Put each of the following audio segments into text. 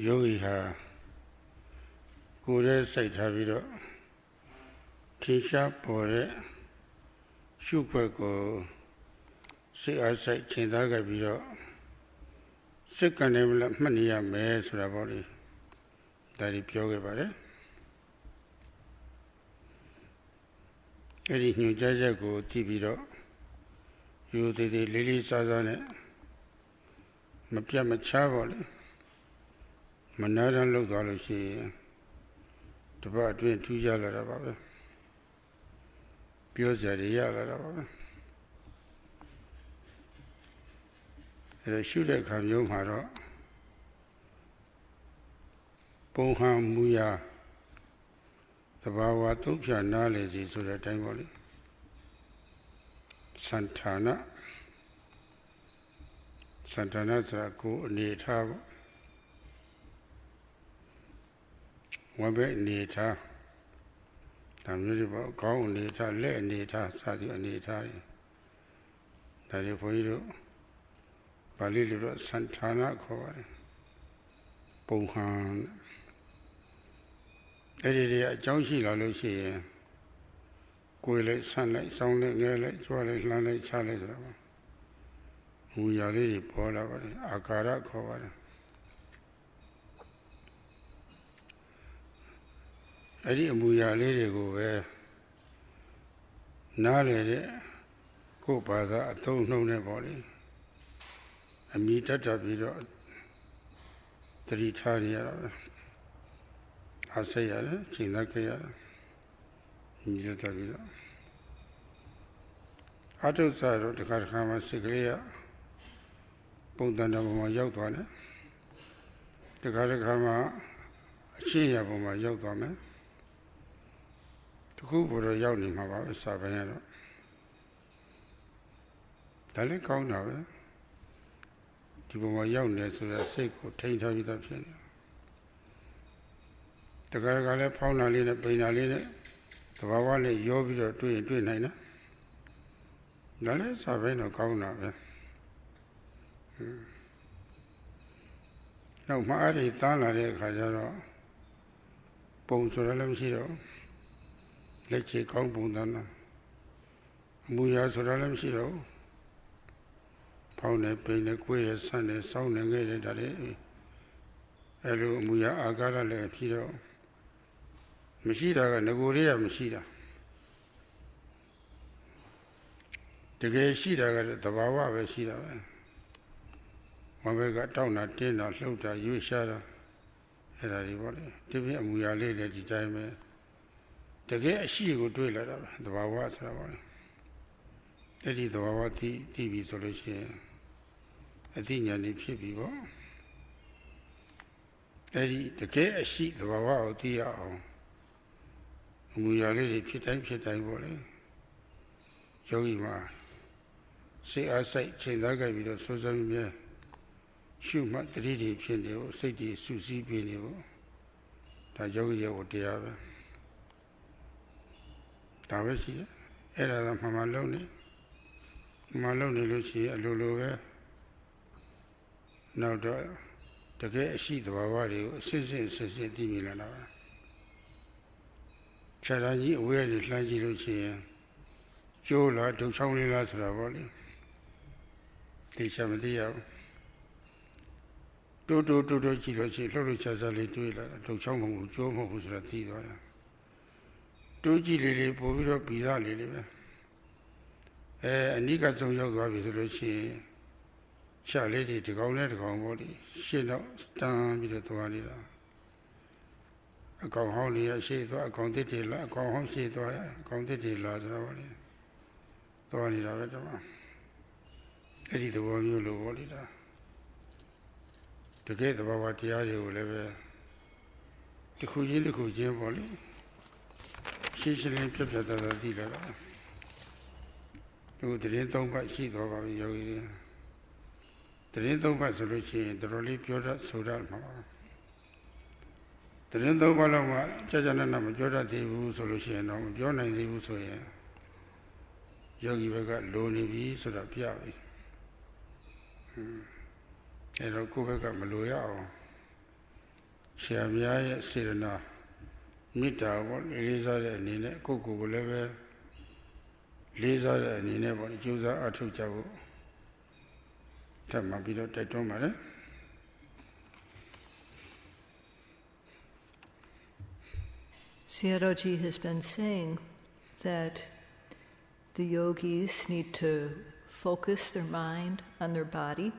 yogi ha kore SADHU teacher pore shukako SADHU chindaga biro Secondly, many are made so body that is pure about it. It is new Jajago TV. You did the lily sazane Mapia Chavoli Manada looked all she about 2 years about it. Pure Zaria about it. The shooter come young haro Poha Muya the Bawa Tupia knowledge to the time Santana Santana's need have one bit need her. I'm really about go need her, let need her, Sadi need her. That is for you. Balilo Santana cover Pohan. Eddie Jonesy Laloshi Quillet, sunlight, soundlight, nearlight, twilight, landlight, chalice. We are really poor over Akara cover. Eddie Muya lady go where now lady go by that I don't know nobody. I meet that up with 3 times. I say, Chinaka, you tell me. I told Sado to Karkama Siglia, Puntanama Yotwana, the Karakama Chia Boma Yotwana, to Kubu Yonim about Savannah. Tell it count now. People young there so that sick or taint her with a pen. The Garagala Paunalina, Painalina, the Wawale Yobi 2 The less I ran a cow now. No, Mari Tana de Kajaro Ponsoralam Shiro Leche Compundana Muya Soralam Shiro. Pound pain, queer Sunday, sound and gated at it. Hello, Muya Agara le Piro Machida, Nagoria Machida. The gay Shida got the Bawa Shida. When we got down at dinner, looked at you, Shada, and I body. To be a Muya lady at the time. The gay she would do it, the Bawa. That is the Bawa TV solution. I think you need people. Eddie, the care sheet, the Bawa, the we are really pit body. Yogi Ma. Say, I say, Chandaga with a social shoot my 3D piano, say the Susi piano. That Yogi would dear. That was here. Era Mama Lonely. Maloney Lucy, a Lulu. Now the gay sheet of our body, 6 million. Charaji, where is Langi Lucy? Jola to Chongli Latra body. The Chamadia. Do Chilochi, Lori Chazali to Chong, Jomo was Ratida. Do Gilly, Poviro Pizali. Nika so yoga with Lucy. Charlie to go let go body. She not stand with the Tuanida. I go home here, she to a quantity, I go home, she to a quantity large. Tuanida, Eddie the one you look Walida. To get the Bawatiari will ever. The Kujin body. She should have kept the dealer. You didn't talk about sheet over Yogi. The Rindo Basoluchi, the Rolly Pura Sudan. The Rindo Balama, Jajana Majora de Wu solution, or Jona de Usoya. Yogi Vega, Loni V, Soda Piavi. And a Kubeka Maluya. ဆရာမြတ်ရဲ့စေတနာမေတ္တာပေါ့လေးစားတဲ့အနေနဲ့ကိုယ့်ကိုယ်ကိုလည်းပဲလေးစားတဲ့အနေနဲ့ပေါ့ကြိုးစားအထောက်ကြဖို့ထပ်မှပြီးတော့တိုက်တွန်းပါတယ် Sayadawgyi has been saying that the yogis need to focus their mind on their body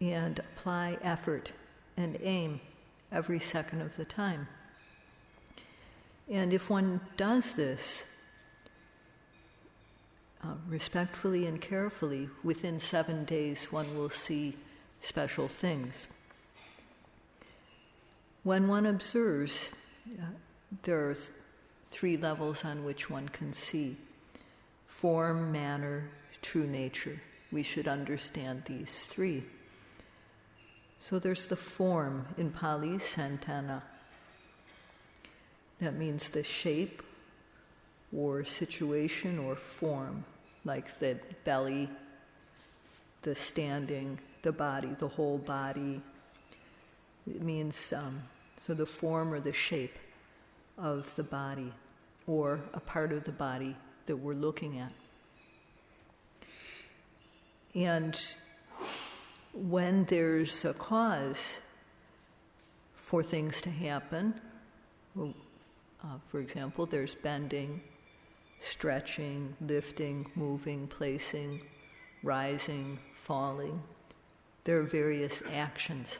and apply effort and aim every second of the time. And if one does this respectfully and carefully, within 7 days one will see special things. When one observes, there are 3 levels on which one can see: form, manner, true nature. We should understand these 3. So there's the form, in Pali, santana. That means the shape or situation or form, like the belly, the standing, the body, the whole body. It means, so the form or the shape of the body, or a part of the body that we're looking at. And when there's a cause for things to happen, for example, there's bending, stretching, lifting, moving, placing, rising, falling. There are various actions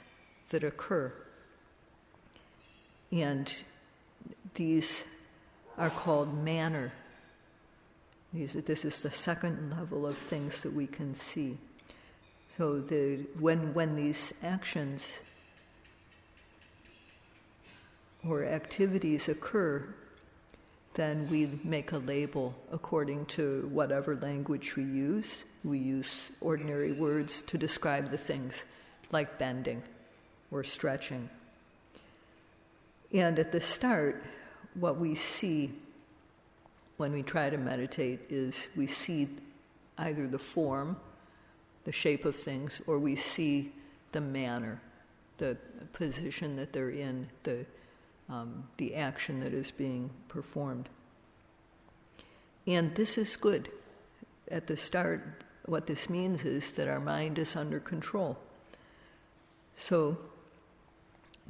that occur. And these are called manner. This is the second level of things that we can see. So when these actions or activities occur, then we make a label according to whatever language we use. We use ordinary words to describe the things, like bending or stretching. And at the start, what we see when we try to meditate is we see either the form, the shape of things, or we see the manner, the position that they're in, the action that is being performed. And this is good. At the start, what this means is that our mind is under control. So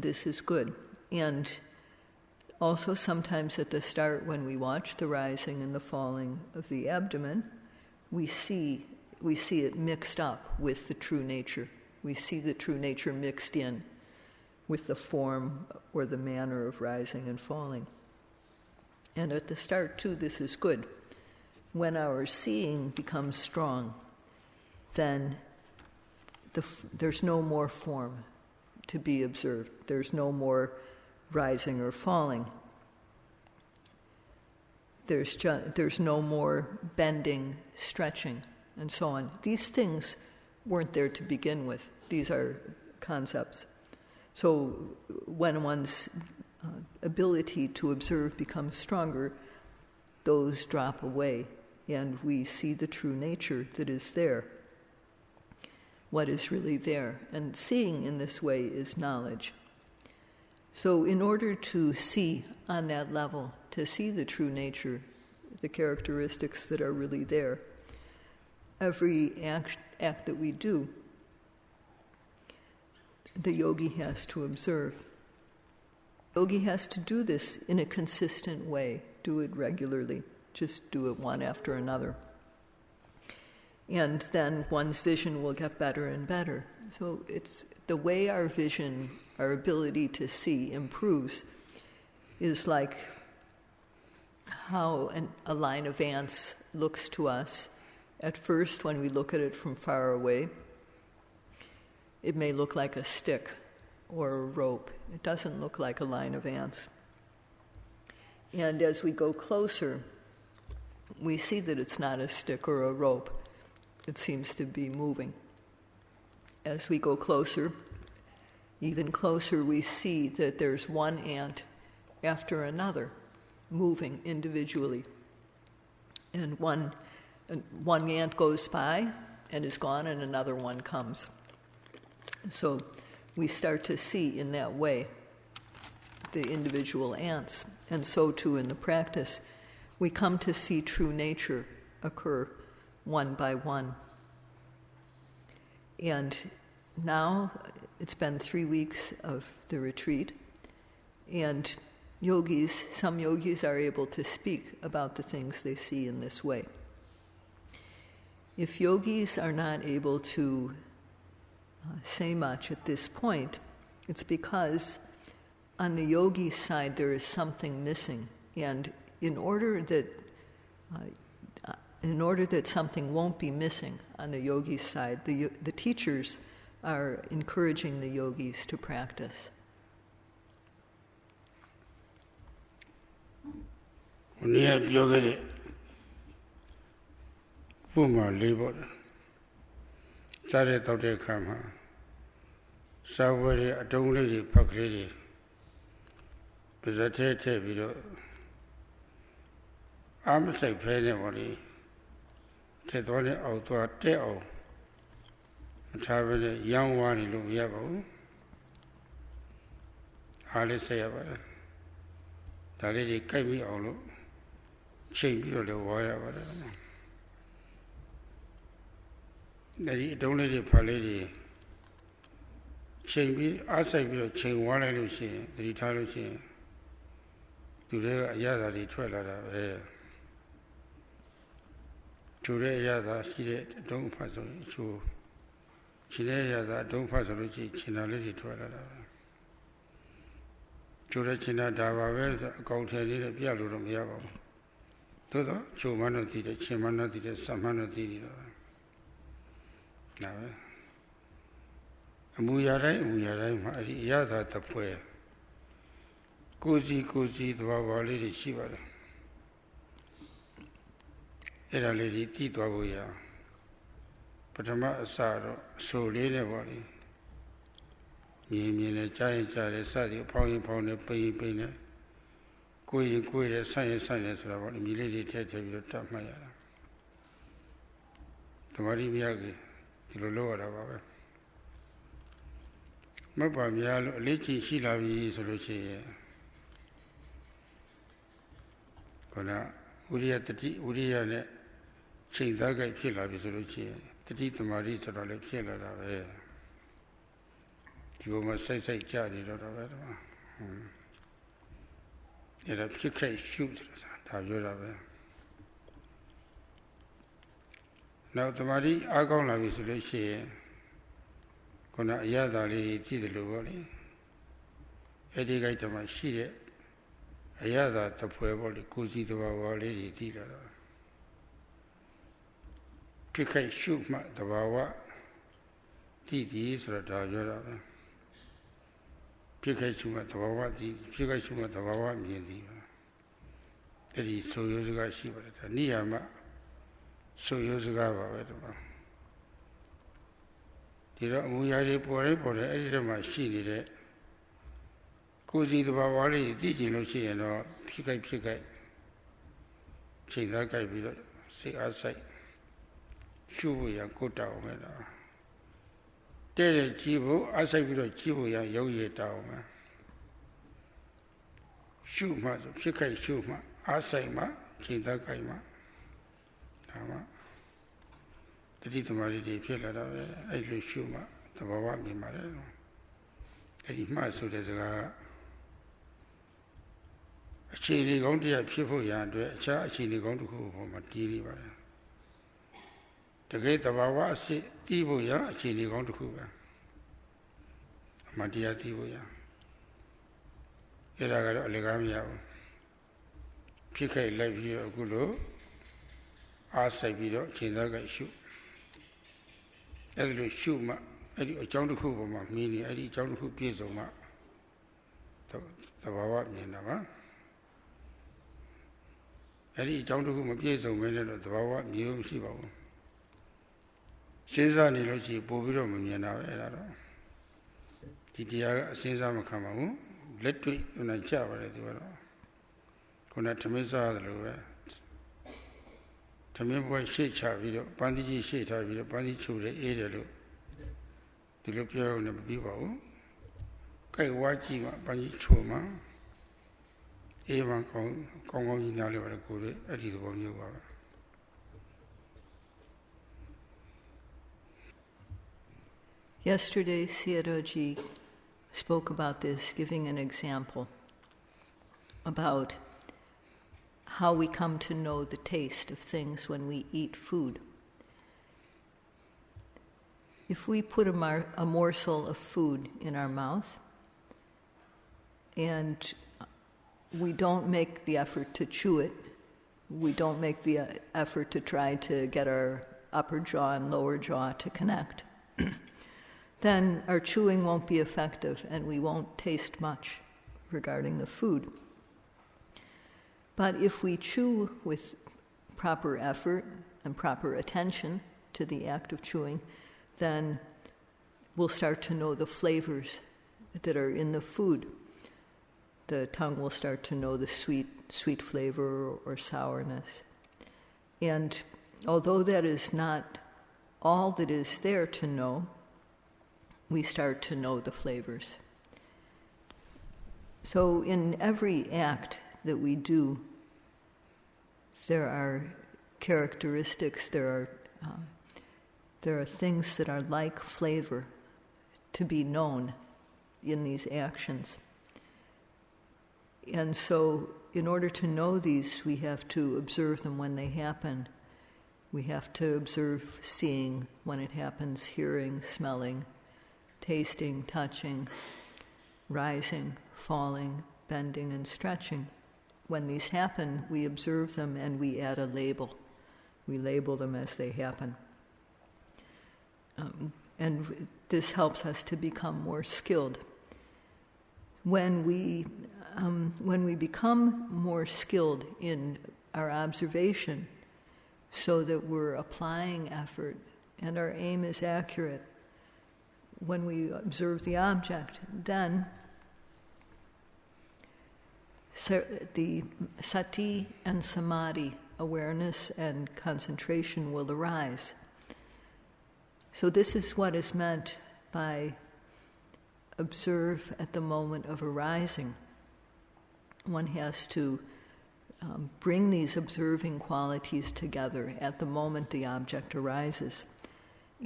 this is good. And also sometimes at the start, when we watch the rising and the falling of the abdomen, we see it mixed up with the true nature. We see the true nature mixed in with the form or the manner of rising and falling. And at the start, too, this is good. When our seeing becomes strong, then there's no more form to be observed. There's no more rising or falling. There's no more bending, stretching, and so on. These things weren't there to begin with. These are concepts. So when one's ability to observe becomes stronger, those drop away, and we see the true nature that is there, what is really there. And seeing in this way is knowledge. So in order to see on that level, to see the true nature, the characteristics that are really there, every act that we do, the yogi has to observe. Yogi has to do this in a consistent way, do it regularly, just do it one after another. And then one's vision will get better and better. So it's the way our vision, our ability to see improves, is like how a line of ants looks to us. At first, when we look at it from far away, it may look like a stick or a rope. It doesn't look like a line of ants. And as we go closer, we see that it's not a stick or a rope. It seems to be moving. As we go closer, even closer, we see that there's one ant after another moving individually. And one ant goes by and is gone, and another one comes. So we start to see in that way the individual ants. And so too in the practice, we come to see true nature occur one by one. And now it's been 3 weeks of the retreat, and some yogis are able to speak about the things they see in this way. If yogis are not able to say much at this point, it's because on the yogi side there is something missing, and in order that something won't be missing on the yogi side, the teachers are encouraging the yogis to practice. Burma labor. Started out there, come, somewhere a don't lady, puck lady. But I tell you, I'm a say penny money. Take on it out to a tail. Travel a young one in Lumiabo. Hardly say about it. The lady came me all. Change the wire about it. The don't let it palady. Change me, outside me, change one illusion, the retaliation. Today, a yada, the 12 hour. Today, yada, she did, don't pass on you. She did yada, don't pass on you, China lady 12 hour. Today, China Dava, go tell you the Pialo from Yabo. Todo, Chumano did it, Chimano did it, Samano did it. Now, we are right, Yada the poet. Cozy, the Baba lady Shiva. Era lady Tito Abuya. But a massaro, so lady body. Me, a giant child, SADHU, pound, a pain, going, science, about immediately take you to Dhamma. The Mari Miyagi, the lower of Mapa Mialo, Lichi Shilavi is Lucia. Kona Uriya Chindaga Pila is Lucia. The Tito Marita or the Pila of air. You must say, Jadi, or whatever. Yet a PK shoot, Tavura. Now the Mari Agona is Lucia. Kona Yada lady did the Luboli. Edigate my sheet. Ayada the Pueblo, Kuzi to our lady did. Pika shoot the Bawa. Titi is Radajora. Pika Shuma the Bawa, Pika Shuma the Bawa, Mindi. That is so Yosuga Shiva, Niyama, so Yosuga. We are reported for the editor machine. Cozy the Bawali, teaching Lucy or Pika. Say that guy will say outside. Shubu and Kota. Tell a Chibu, as I will a Chibu and Yogi Town. Shuma, Pika Shuma, Asaima, Chindakaima. The Titamari Pilla, I will Shuma, the Bawami Marano. That is my so there's a chili going to people and a chili going to go for Matini. The gate of our Tibuya, chili going to Cuba. Matia Tibuya. Iraga Legamia. Pika live here, Gulo. Asabido, Chindaga shoe. As a shuma, a John to Cuba, meaning a John to Piezoma. The Bawa Minama. Eddie John to whom Piezo minute the Bawa New Shiva. Caesar Nilochi, Bobiro Miana. Titia Caesar Macamamu, let me when I java at the world. Kuna Tamisa the Lower. Tamimbo Shea video, Pandiji Shea video, Pandichu the area. The Lupio and the Bibo. Kai Wachima, Pandichuma, Evan Kong Nali or Kuri, at the Bonyu. Yesterday, Sayadawgyi spoke about this, giving an example about how we come to know the taste of things when we eat food. If we put a morsel of food in our mouth and we don't make the effort to chew it, we don't make the effort to try to get our upper jaw and lower jaw to connect, then our chewing won't be effective and we won't taste much regarding the food. But if we chew with proper effort and proper attention to the act of chewing, then we'll start to know the flavors that are in the food. The tongue will start to know the sweet flavor or sourness. And although that is not all that is there to know, we start to know the flavors. So in every act that we do, there are characteristics, there are things that are like flavor to be known in these actions. And so in order to know these, we have to observe them when they happen. We have to observe seeing when it happens, hearing, smelling, tasting, touching, rising, falling, bending, and stretching. When these happen, we observe them and we add a label. We label them as they happen. And this helps us to become more skilled. When we become more skilled in our observation so that we're applying effort and our aim is accurate, when we observe the object, then the sati and samadhi, awareness and concentration, will arise. So this is what is meant by observe at the moment of arising. One has to bring these observing qualities together at the moment the object arises.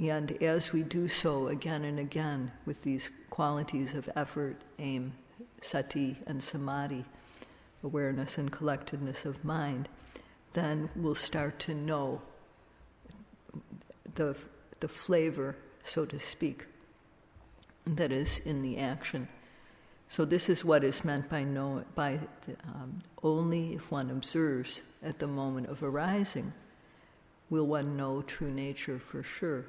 And as we do so again and again with these qualities of effort, aim, sati and samadhi, awareness and collectedness of mind, then we'll start to know the flavor, so to speak, that is in the action. So this is what is meant by only if one observes at the moment of arising will one know true nature for sure.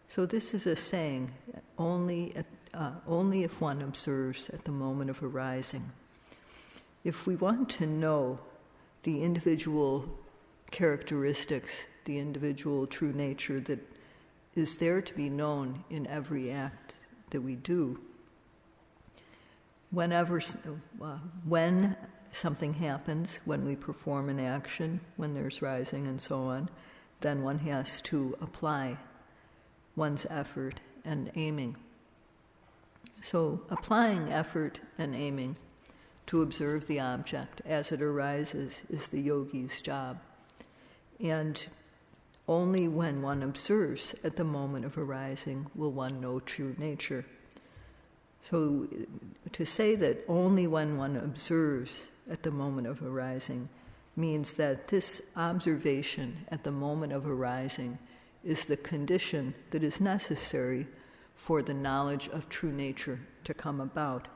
So this is a saying, only if one observes at the moment of arising. If we want to know the individual characteristics, the individual true nature that is there to be known in every act that we do, when something happens, when we perform an action, when there's rising and so on, then one has to apply one's effort and aiming. So applying effort and aiming to observe the object as it arises is the yogi's job. And only when one observes at the moment of arising will one know true nature. So to say that only when one observes at the moment of arising means that this observation at the moment of arising is the condition that is necessary for the knowledge of true nature to come about.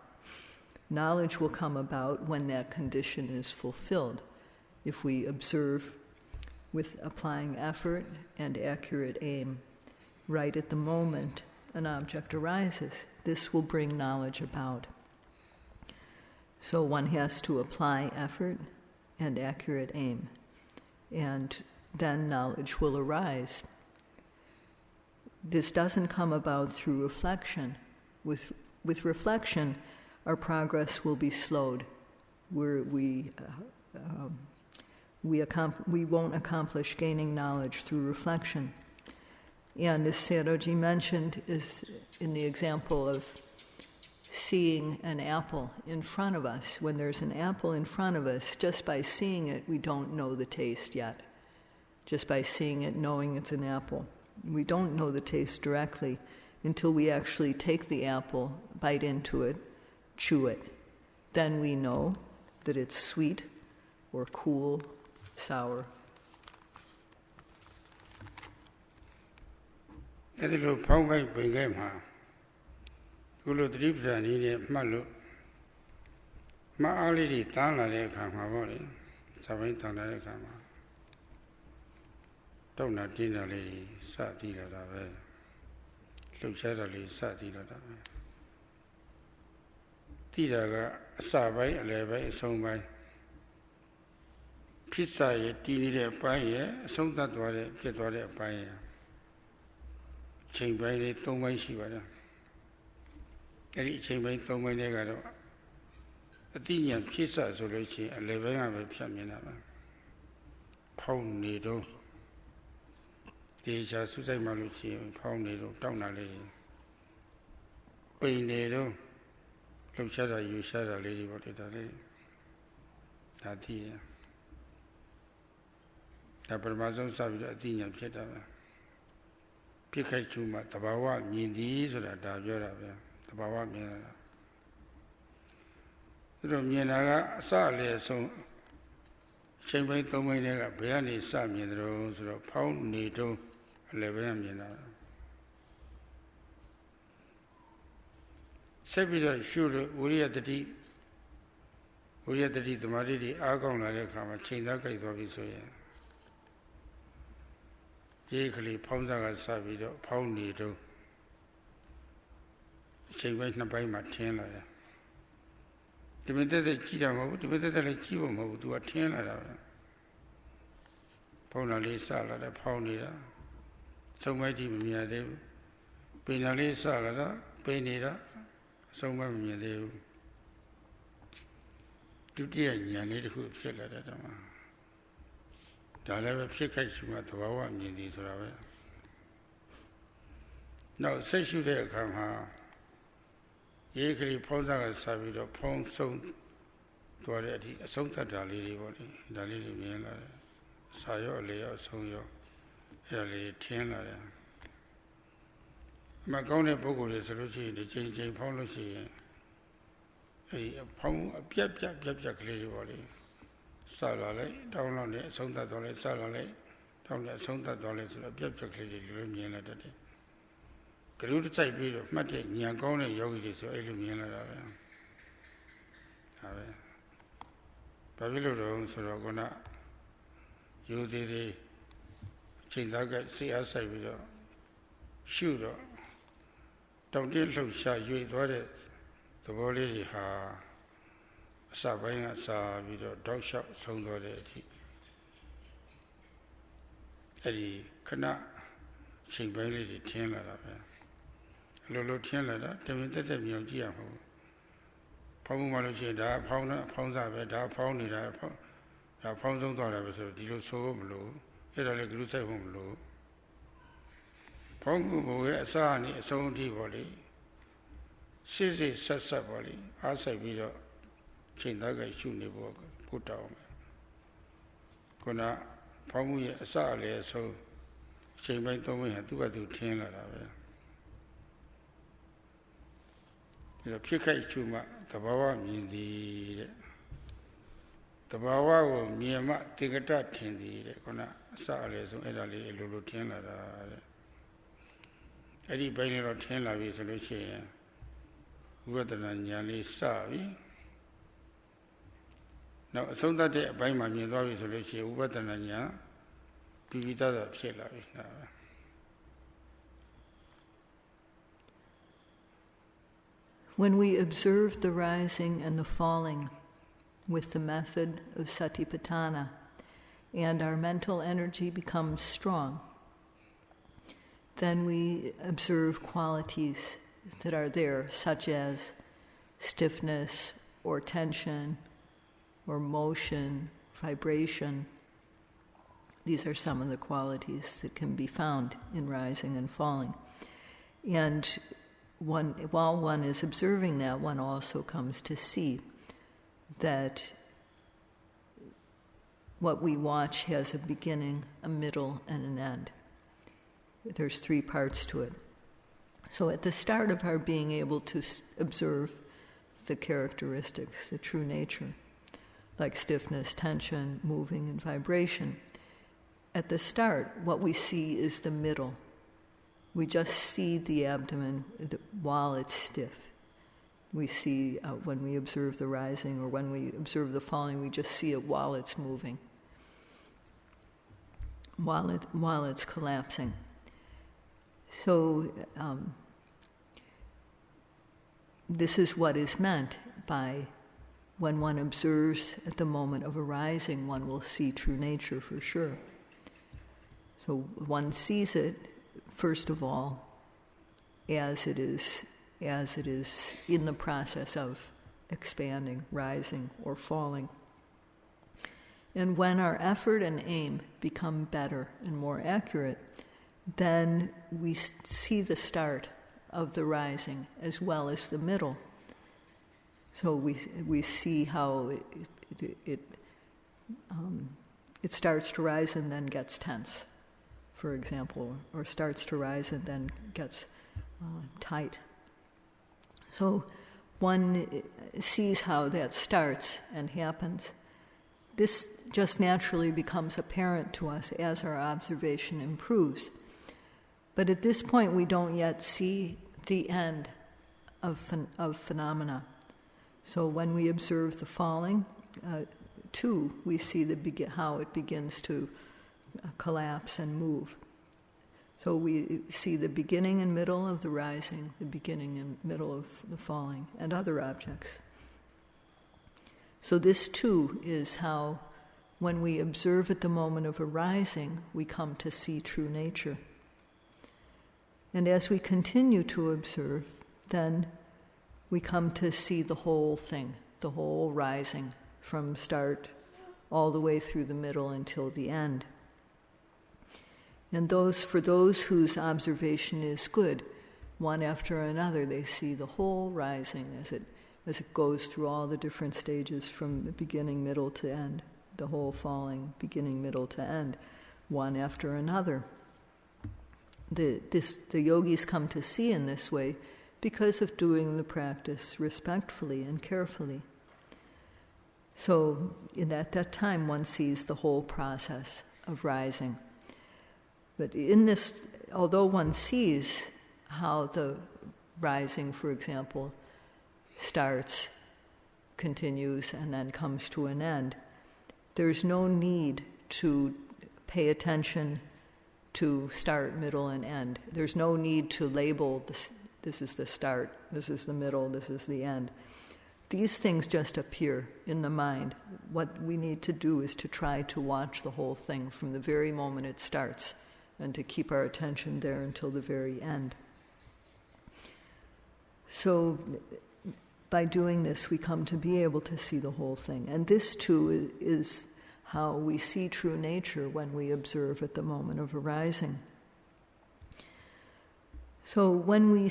Knowledge will come about when that condition is fulfilled. If we observe with applying effort and accurate aim right at the moment an object arises, this will bring knowledge about. So one has to apply effort and accurate aim, and then knowledge will arise. This doesn't come about through reflection. With reflection, our progress will be slowed. We won't accomplish gaining knowledge through reflection. And as Sayadawgyi mentioned, is in the example of seeing an apple in front of us. When there's an apple in front of us, just by seeing it, we don't know the taste yet. Just by seeing it, knowing it's an apple. We don't know the taste directly until we actually take the apple, bite into it, chew it. Then we know that it's sweet or cool, sour. အဲ့ဒီလိုဖောင်းခိုက်ပင်ခိုက်မှာခုလိုသတိပဋ္ဌာန်ကြီးနဲ့မှတ်လို့မအားလေးတွေတန်းလာတဲ့အခါမှာပေါ့လေဇာပိုင်းတန်းလာတဲ့အခါမှာတောက်နာတင်းတာလေးစတည်လာတာပဲလှုပ်ရှားတာလေးစတည်လာတာပဲတည်တာကအစပိုင်းအလယ်ပိုင်းအဆုံးပိုင်းဖြစ်စာရဲ့တည်နေတဲ့အပိုင်းရဲ့အဆုံးသတ်သွားတဲ့ပြတ်သွားတဲ့အပိုင်းရဲ့ချိန်ပိုင်းလေး၃ပိုင်းရှိပါတယ်အဲ့ဒီအချိန်ပိုင်း၃ပိုင်းတွေကတော့အတိညာဖြစ်စာဆိုလို့ရှိရင်အလယ်ပိုင်းကပဲဖြတ်မြင်တာပါဖောင်းနေတော့တေချာစူးစိုက်မှလို့ရှိရင်ဖောင်းနေတော့တောက်တာလေးပိန်နေတော့လှုပ်ရှားတာယူရှားတာလေးတွေပေါ့ဒါလေးဒါသိရဒါပထမဆုံးစပြီးတော့အတိညာဖြစ်တာပါပြစ်ခိုက်ချူမှာတဘာဝမြင်သည်ဆိုတာဒါပြောတာပဲတဘာဝမြင်တာသူတို့မြင်တာကအစအလယ်ဆုံးအချိန်ပိုင်း၃ပိုင်းတည်းကဘယ်ကနေစမြင်တယ်လို့ဆိုတော့ဖောင်းနေတုံးအလယ်ပိုင်းမြင်တာဆက်ပြီးတော့ရှုလို့ဝိရိယတတိသမာဓိတွေအားကောင်းလာတဲ့အခါမှာချိန်သားကြိုက်သွားပြီဆိုရင်ရေးကလေးဖောင်းစားကစပြီးတော့ဖောင်းနေတော့အချိန်ပိုင်းနှစ်ပိုင်းမှာထင်းလာတယ်ဒီမသက်သက်ကြည့်တာမဟုတ်ဘူးဒီမသက်သက်လည်းကြည့်ဖို့မဟုတ်ဘူးသူကထင်းလာတာပဲဖောင်းတာလေးစလာတယ်ဖောင်းနေတာဆုံးမကြည့်မမြင်သေးဘူးပိန်တာလေးစလာတာပိန်နေတာဆုံးမမမြင်သေးဘူးဒုတိယဉာဏ်လေးတစ်ခုဖြစ်လာတဲ့တော့ဒါလည်းပဲဖြစ်ခိုက်ရှိမှသဘာဝမြင်သည်ဆိုတာပဲနောက်ဆက်ရှုတဲ့အခါမှာရေးကလေးဖောင်းစားကစပြီးတော့ဖောင်းဆုံးသွားတဲ့အထိအဆုံးသတ်တာလေးတွေပေါ့လေဒါလေးတွေမြင်လာတယ်စာရောအလေရောအဆုံးရောအဲ့ဒါလေးထင်းလာတယ်မကောင်းတဲ့ပုဂ္ဂိုလ်တွေဆိုလို့ရှိရင်ဒီချိန်ဖောင်းလို့ရှိရင်အဲ့ဒီဖောင်းအပြက်ကလေးတွေပေါ့လေစလာလိုက်တောင်းလောက်နဲ့အဆုံးသတ်သွားလိုက်စလာလိုက်တောင်းနဲ့အဆုံးသတ်သွားလိုက်ဆိုတော့ပြက်ကလေးတွေလိုမြင်လာတတ်တယ်ကရုတစိုက်ပြီးတော့မှတ်တဲ့ဉာဏ်ကောင်းတဲ့ယောဂီတွေဆိုအဲ့လိုမြင်လာတာပဲဒါပဲဘာဖြစ်လို့တော့ဆိုတော့ခုနယူသေးသေးချိန်သားကစိတ်အားဆိုင်ပြီးတော့ရှုတော့တောင့်တလှုပ်ရှားရွေ့သွားတဲ့သဘောလေးတွေဟာအစပိုင်းကစားပြီးတော့တောက်လျှောက်ဆုံးသွားတဲ့အထိအဲ့ဒီခဏချိန်ပိုင်းလေးတွေထင်းလာတာပဲအလိုထင်းလာတာတမင်တက်မြောင်ကြည့်ရမှာဖောင်းမှလို့ရှိရင်ဒါဖောင်းစားပဲဒါဖောင်းနေတာဒါဖောင်းဆုံးသွားတာပဲဆိုတော့ဒီလိုဆိုမလို့အဲ့ဒါလည်းဂရုစိုက်ဖို့မလို့ဖောင်းမှုဘုရဲ့အစအနေအဆုံးအထိပေါ့လေစစ်ဆက်ပေါ့လေအားဆိုင်ပြီးတော့ချိန်သားကရှုနေဖို့ကိုတောင်းမယ်ခုနဖောင်းမှုရဲ့အစအလယ်အဆုံးချိန်ပိုင်း၃ပိုင်းဟာသူ့ဘာသူထင်းလာတာပဲဒီတော့ဖြစ်ခိုက်ရှုမှသဘာဝမြင်သည်တဲ့သဘာဝကိုမြင်မှတေကတထင်သည်တဲ့ခုနအစအလယ်ဆုံးအဲ့ဒါလေးလိုထင်းလာတာတဲ့အဲ့ဒီပိုင်းလေးတော့ထင်းလာပြီဆိုလို့ရှိရင်ဝိပဿနာဉာဏ်လေးစပြီနောက်အဆုံးသတ်တဲ့အပိုင်းမှာမြင်သွားပြီဆိုလို့ရှိရင်ဝိပဿနာဉာဏ်ပြီးပြီးသားဖြစ်လာပြီဒါပဲ When we observe the rising and the falling with the method of Satipatthana and our mental energy becomes strong, then we observe qualities that are there, such as stiffness or tension or motion, vibration. These are some of the qualities that can be found in rising and falling. And while one is observing that, one also comes to see that what we watch has a beginning, a middle, and an end. There's 3 parts to it. So at the start of our being able to observe the characteristics, the true nature, like stiffness, tension, moving, and vibration, at the start, what we see is the middle. We just see the abdomen while it's stiff. We see, when we observe the rising or when we observe the falling, we just see it while it's moving, while it's collapsing. So this is what is meant by when one observes at the moment of arising, one will see true nature for sure. So one sees it, first of all, as it is in the process of expanding, rising, or falling. And when our effort and aim become better and more accurate, then we see the start of the rising as well as the middle. So we see how it starts to rise and then gets tense, for example, or starts to rise and then gets tight. So one sees how that starts and happens. This just naturally becomes apparent to us as our observation improves. But at this point, we don't yet see the end of phenomena. So when we observe the falling, too, we see how it begins to collapse and move. So we see the beginning and middle of the rising, the beginning and middle of the falling, and other objects. So this, too, is how, when we observe at the moment of arising, we come to see true nature. And as we continue to observe, then we come to see the whole thing, the whole rising, from start all the way through the middle until the end. And for those whose observation is good, one after another, they see the whole rising as it goes through all the different stages from the beginning, middle to end, the whole falling, beginning, middle to end, one after another. The yogis come to see in this way because of doing the practice respectfully and carefully. So at that time, one sees the whole process of rising. But in this, although one sees how the rising, for example, starts, continues, and then comes to an end, there's no need to pay attention to start, middle, and end. There's no need to label this is the start, this is the middle, this is the end. These things just appear in the mind. What we need to do is to try to watch the whole thing from the very moment it starts, and to keep our attention there until the very end. So by doing this, we come to be able to see the whole thing. And this, too, is how we see true nature when we observe at the moment of arising. So when we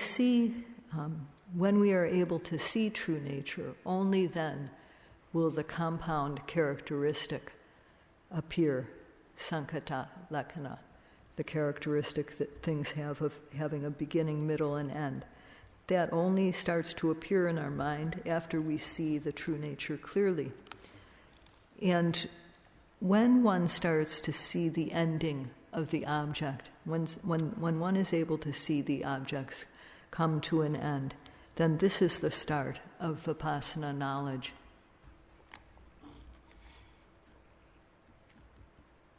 are able to see true nature, only then will the compound characteristic appear, sankata lakkhana, the characteristic that things have of having a beginning, middle, and end. That only starts to appear in our mind after we see the true nature clearly. And when one starts to see the ending of the object, when one is able to see the objects come to an end, then this is the start of vipassana knowledge.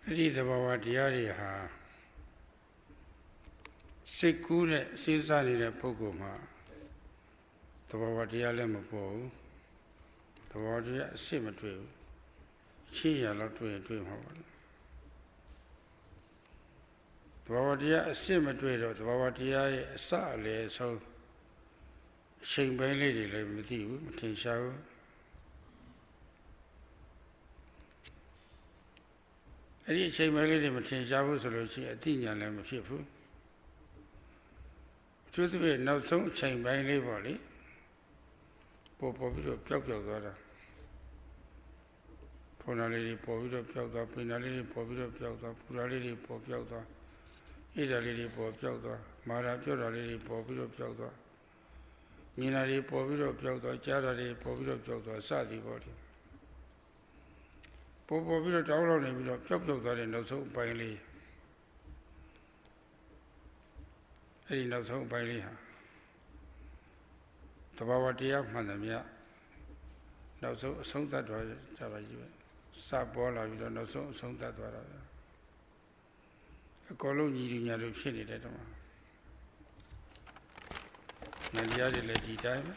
အဲ့ဒီသဘာဝတရားတွေဟာစိတ်ကူးနဲ့စဉ်းစားနေတဲ့ပုဂ္ဂိုလ်မှာသဘာဝတရားလည်းမပေါ်ဘူးသဘာဝတရားအစစ်မတွေ့ဘူးရှင်းရတော့တွေ့မှာပါသဘာဝတရားအစစ်မတွေ့တော့သဘာဝတရားရဲ့အစအလယ်ဆုံးအချိန်ပိုင်းလေးတွေလည်းမသိဘူးမထင်ရှားဘူးအဲ့ဒီအချိန်ပိုင်းလေးတွေမထင်ရှားဘူးဆိုလို့ရှိရင်အသိဉာဏ်လည်းမဖြစ်ဘူး ကျွတ်တဲ့နောက်ဆုံးအချိန်ပိုင်းလေးပေါ့လေပေါ်ပြီးတော့ပျောက်သွားတာဖုန်နာလေးတွေပေါ်ပြီးတော့ပျောက်သွားပိန်နာလေးတွေပေါ်ပြီးတော့ပျောက်သွားပူရာလေးတွေပေါ်ပျောက်သွားဣဒာလေးတွေပေါ်ပျောက်သွားမာရာပြော့တာလေးတွေပေါ်ပြီးတော့ပျောက်သွားမြင်တာတွေပေါ်ပြီးတော့ပျောက်သွားကြားတာတွေပေါ်ပြီးတော့ပျောက်သွားစသည်ပေါ့လေပေါ်ပြီးတော့တောင်းလောက်နေပြီးတော့ပျောက်သွားတဲ့နောက်ဆုံးအပိုင်းလေးအဲ့ဒီနောက်ဆုံးအပိုင်းလေးဟာသဘာဝတရားမှန်တယ်မြတ်နောက်ဆုံးအဆုံးသတ်သွားကြပါကြီးပဲစပေါ်လာပြီးတော့နောက်ဆုံးအဆုံးသတ်သွားတာပဲအကုန်လုံးညီညာတို့ဖြစ်နေတဲ့တော့ဉာဏ်တရားတွေလည်းဒီတိုင်းပဲ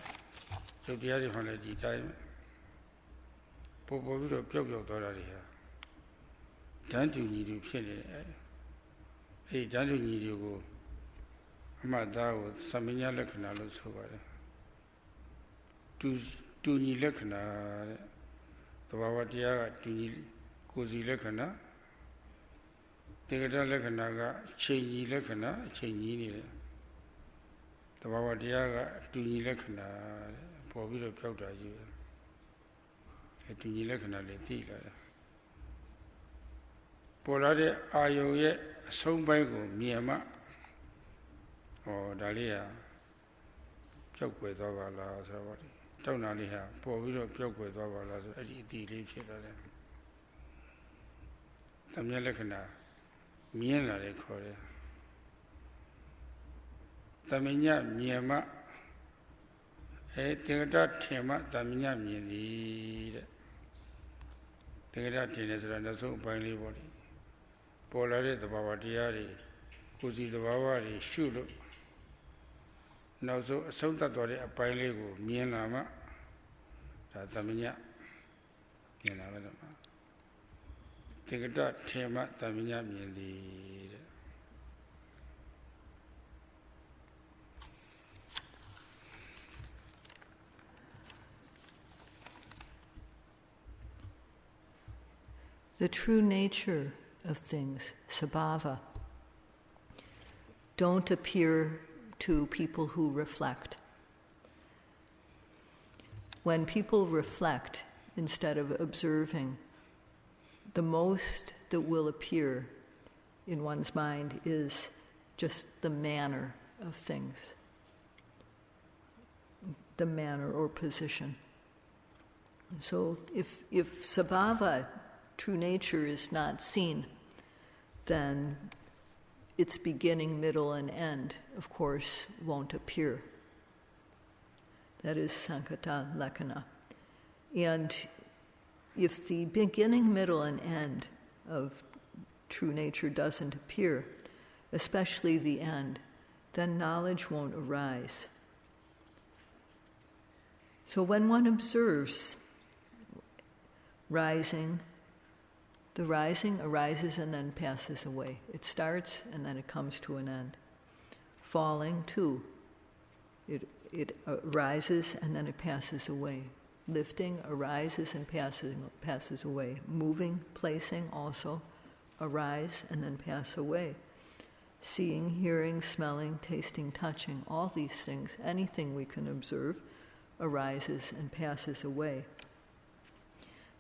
ရုပ်တရားတွေမှလည်းဒီတိုင်းပဲပေါ်ပြီးတော့ပျောက်သွားတာတွေဟာဓာတ်တူညီတူဖြစ်နေတယ်အဲ့ဒီဓာတ်တူညီတွေကိုအမှတ်သားကိုသမညာလက္ခဏာလို့ဆိုပါတယ်တူညီလက္ခဏာတဲ့သဘာဝတရားကတူညီကိုယ်စီလက္ခဏာတေကတလက္ခဏာကချိန်ညီလက္ခဏာအချိန်ညီနေတယ်သဘာဝတရားကတူညီလက္ခဏာတဲ့ပေါ်ပြီးတော့ပျောက်တာကြီးပဲအဲတူညီလက္ခဏာလေးသိလာတယ်ပေါ်လာတဲ့အာယုံရဲ့အဆုံးပိုင်းကိုမြင်မှဒါလေးဟာပျောက်ကွယ်သွားပါလားဆိုတော့တောင်းတာလေးဟာပေါ်ပြီးတော့ပျောက်ကွယ်သွားပါလားဆိုအဲ့ဒီအတိလေးဖြစ်လာတယ်တမျက်လက္ခဏာမြင်လာတယ်ခေါ်တယ်တမညမြင်မှတေကတထင်မှတမညမြင်သည်တဲ့တေကတထင်တယ်ဆိုတာနောက်ဆုံးအပိုင်းလေးပေါ့လေပေါ်လာတဲ့သဘာဝတရားတွေကိုယ်စီသဘာဝတွေရှုလို့နောက်ဆုံးအဆုံးသတ်သွားတဲ့အပိုင်းလေးကိုမြင်လာမှဒါသမညမြင်လာပဲတော့တေကတထင်မှသမညမြင်သည်တဲ့ The true nature of things, sabhava, don't appear to people who reflect. When people reflect instead of observing, the most that will appear in one's mind is just the manner of things, the manner or position. So if sabhava, true nature, is not seen, then its beginning, middle, and end, of course, won't appear. That is sankata lakkhana. And if the beginning, middle, and end of true nature doesn't appear, especially the end, then knowledge won't arise. So when one observes rising, the rising arises and then passes away. It starts and then it comes to an end. Falling too. It arises and then it passes away. Lifting arises and passes away. Moving, placing also arise and then pass away. Seeing, hearing, smelling, tasting, touching, all these things, anything we can observe, arises and passes away.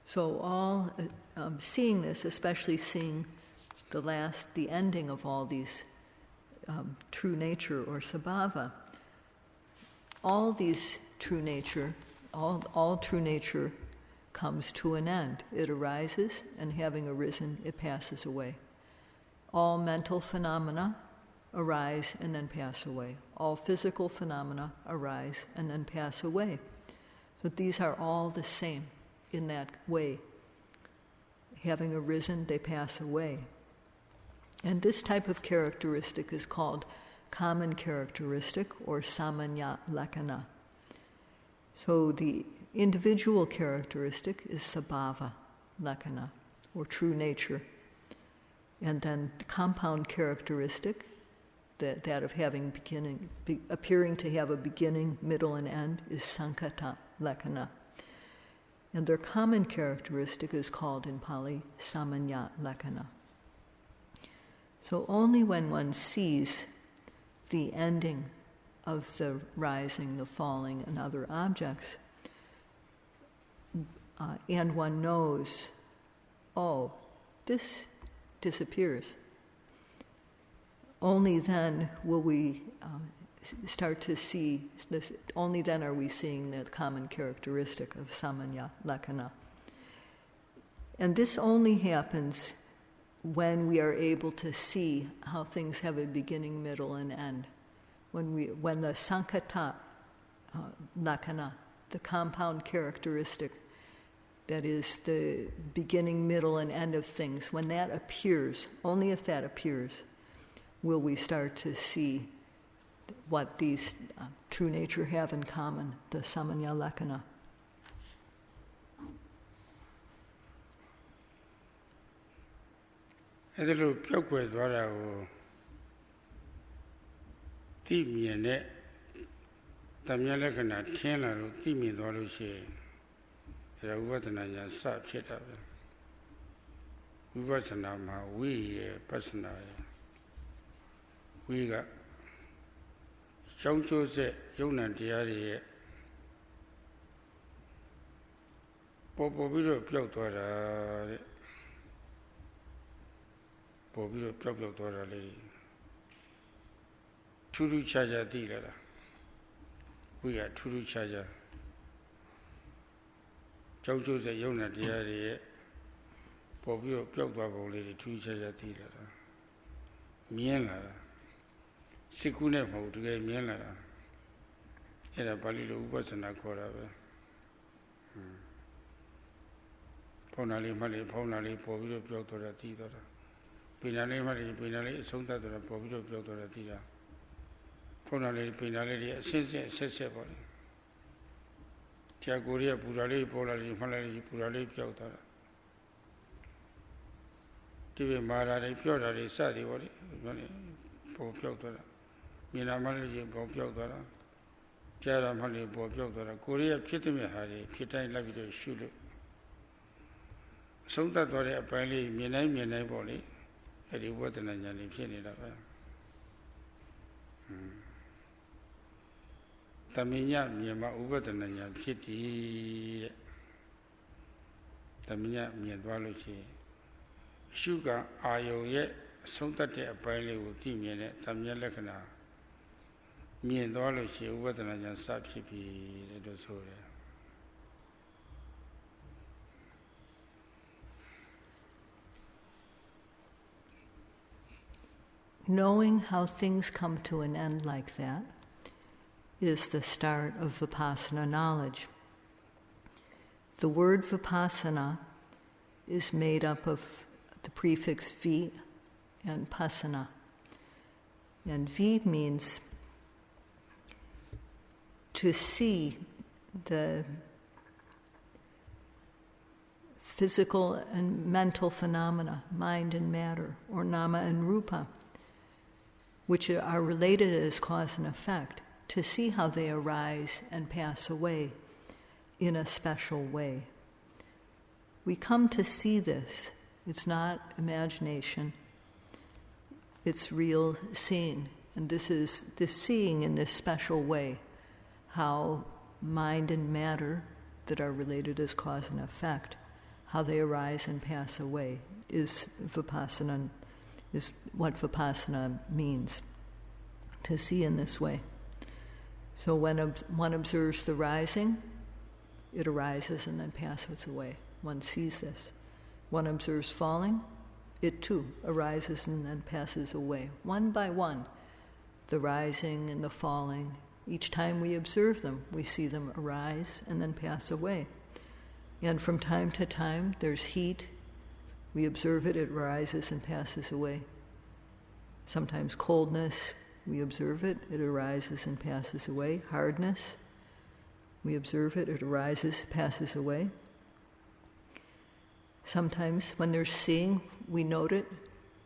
So all seeing this, especially seeing the ending of all these true nature or sabhava, all these true nature, all true nature comes to an end. It arises, and having arisen, it passes away. All mental phenomena arise and then pass away. All physical phenomena arise and then pass away. So these are all the same. In that way, having arisen, they pass away. And this type of characteristic is called common characteristic or samanya lakkhana. So the individual characteristic is sabhava lakkhana, or true nature. And then the compound characteristic, that of having appearing to have a beginning, middle, and end, is sankata lakkhana. And their common characteristic is called in Pali samanya lakkhana. So only when one sees the ending of the rising, the falling, and other objects, and one knows, oh, this disappears, only then will we start to see this. Only then are we seeing the common characteristic of samanya lakkhana. And this only happens when we are able to see how things have a beginning, middle, and end. When the sankata lakkhana, the compound characteristic that is the beginning, middle, and end of things, when that appears, only if that appears, will we start to see what these true nature have in common, the samanya lakkhana. As a little pyoke with what I will deep me in it, Dhamma lakkhana, Tena, deep me the she. Vipassana sa phita vipassana ma we pasana we ga chong chu se yongnanတရားတွေရဲ့ပေါ်ပြီးတော့ပျောက်သွားတာတဲ့ပေါ်ပြီးတော့ပျောက်သွားတာလေထူးထူးခြားခြားသိလာတာဝိကထူးထူးခြားခြားကျောင်းကျိုးတဲ့ယုံနာတရားတွေရဲ့ပေါ်ပြီးတော့ပျောက်သွားပုံလေးတွေထူးခြားခြားသိလာတာမြင်လာတာစိတ်ကူးနဲ့မဟုတ်တကယ်မြင်လာတာအဲ့ဒါပါဠိလိုဥပဿနာခေါ်တာပဲဖောင်းနာလေးမှလေးဖောင်းနာလေးပေါ်ပြီးတော့ပျောက်သွားတာသိသွားတာပိဏာလေးမှလေးပိဏာလေးအဆုံးသတ်သွားတာပေါ်ပြီးတော့ပျောက်သွားတာသိတာဖောင်းနာလေးပိဏာလေးတွေအစစ်စစ်ဆက်ပေါ့လေတရားကိုယ်ရဲ့ပူရာလေးပေါ်လာလေးမှလည်းပူရာလေးပျောက်သွားတာဒီပဲမာရာတွေပျောက်တာတွေစသည်ပေါ့လေပေါ်ပျောက်သွားတာမြင်လာမှလည်းပေါ်ပျောက်သွားတာကြားရမှလည်းပေါ်ပျောက်သွားတာကိုယ်ရဲ့ဖြစ်တဲ့မြဟာတွေဖြစ်တိုင်းလိုက်ပြီးတော့ရှုလို့ဆုံးသတ်သွားတဲ့အပိုင်းလေးမြင်တိုင်းပေါ့လေအဲ့ဒီဝတ္တနာဉာဏ်လေးဖြစ်နေတာပဲတမညမြင်မှဥပဒနာညာဖြစ်တည်တဲ့တမညမြင်သွားလို့ရှိရင်ရှုကအာယုံရဲ့အဆုံးသတ်တဲ့အပိုင်းလေးကိုသိမြင်တဲ့တမညလက္ခဏာမြင်သွားလို့ရှိရင်ဥပဒနာညာစဖြစ်ပြီတဲ့လို့ဆိုတယ် Knowing how things come to an end like that is the start of vipassana knowledge. The word vipassana is made up of the prefix vi and passana. And vi means to see the physical and mental phenomena, mind and matter, or nama and rupa, which are related as cause and effect, to see how they arise and pass away in a special way. We come to see this. It's not imagination. It's real seeing. And this is this seeing in this special way, how mind and matter that are related as cause and effect, how they arise and pass away, is vipassana, is what vipassana means, to see in this way. So when one observes the rising, it arises and then passes away. One sees this. One observes falling, it too arises and then passes away. One by one, the rising and the falling, each time we observe them, we see them arise and then pass away. And from time to time, there's heat. We observe it, it rises and passes away. Sometimes coldness, we observe it, it arises and passes away. Hardness, we observe it, it arises, passes away. Sometimes when there's seeing, we note it,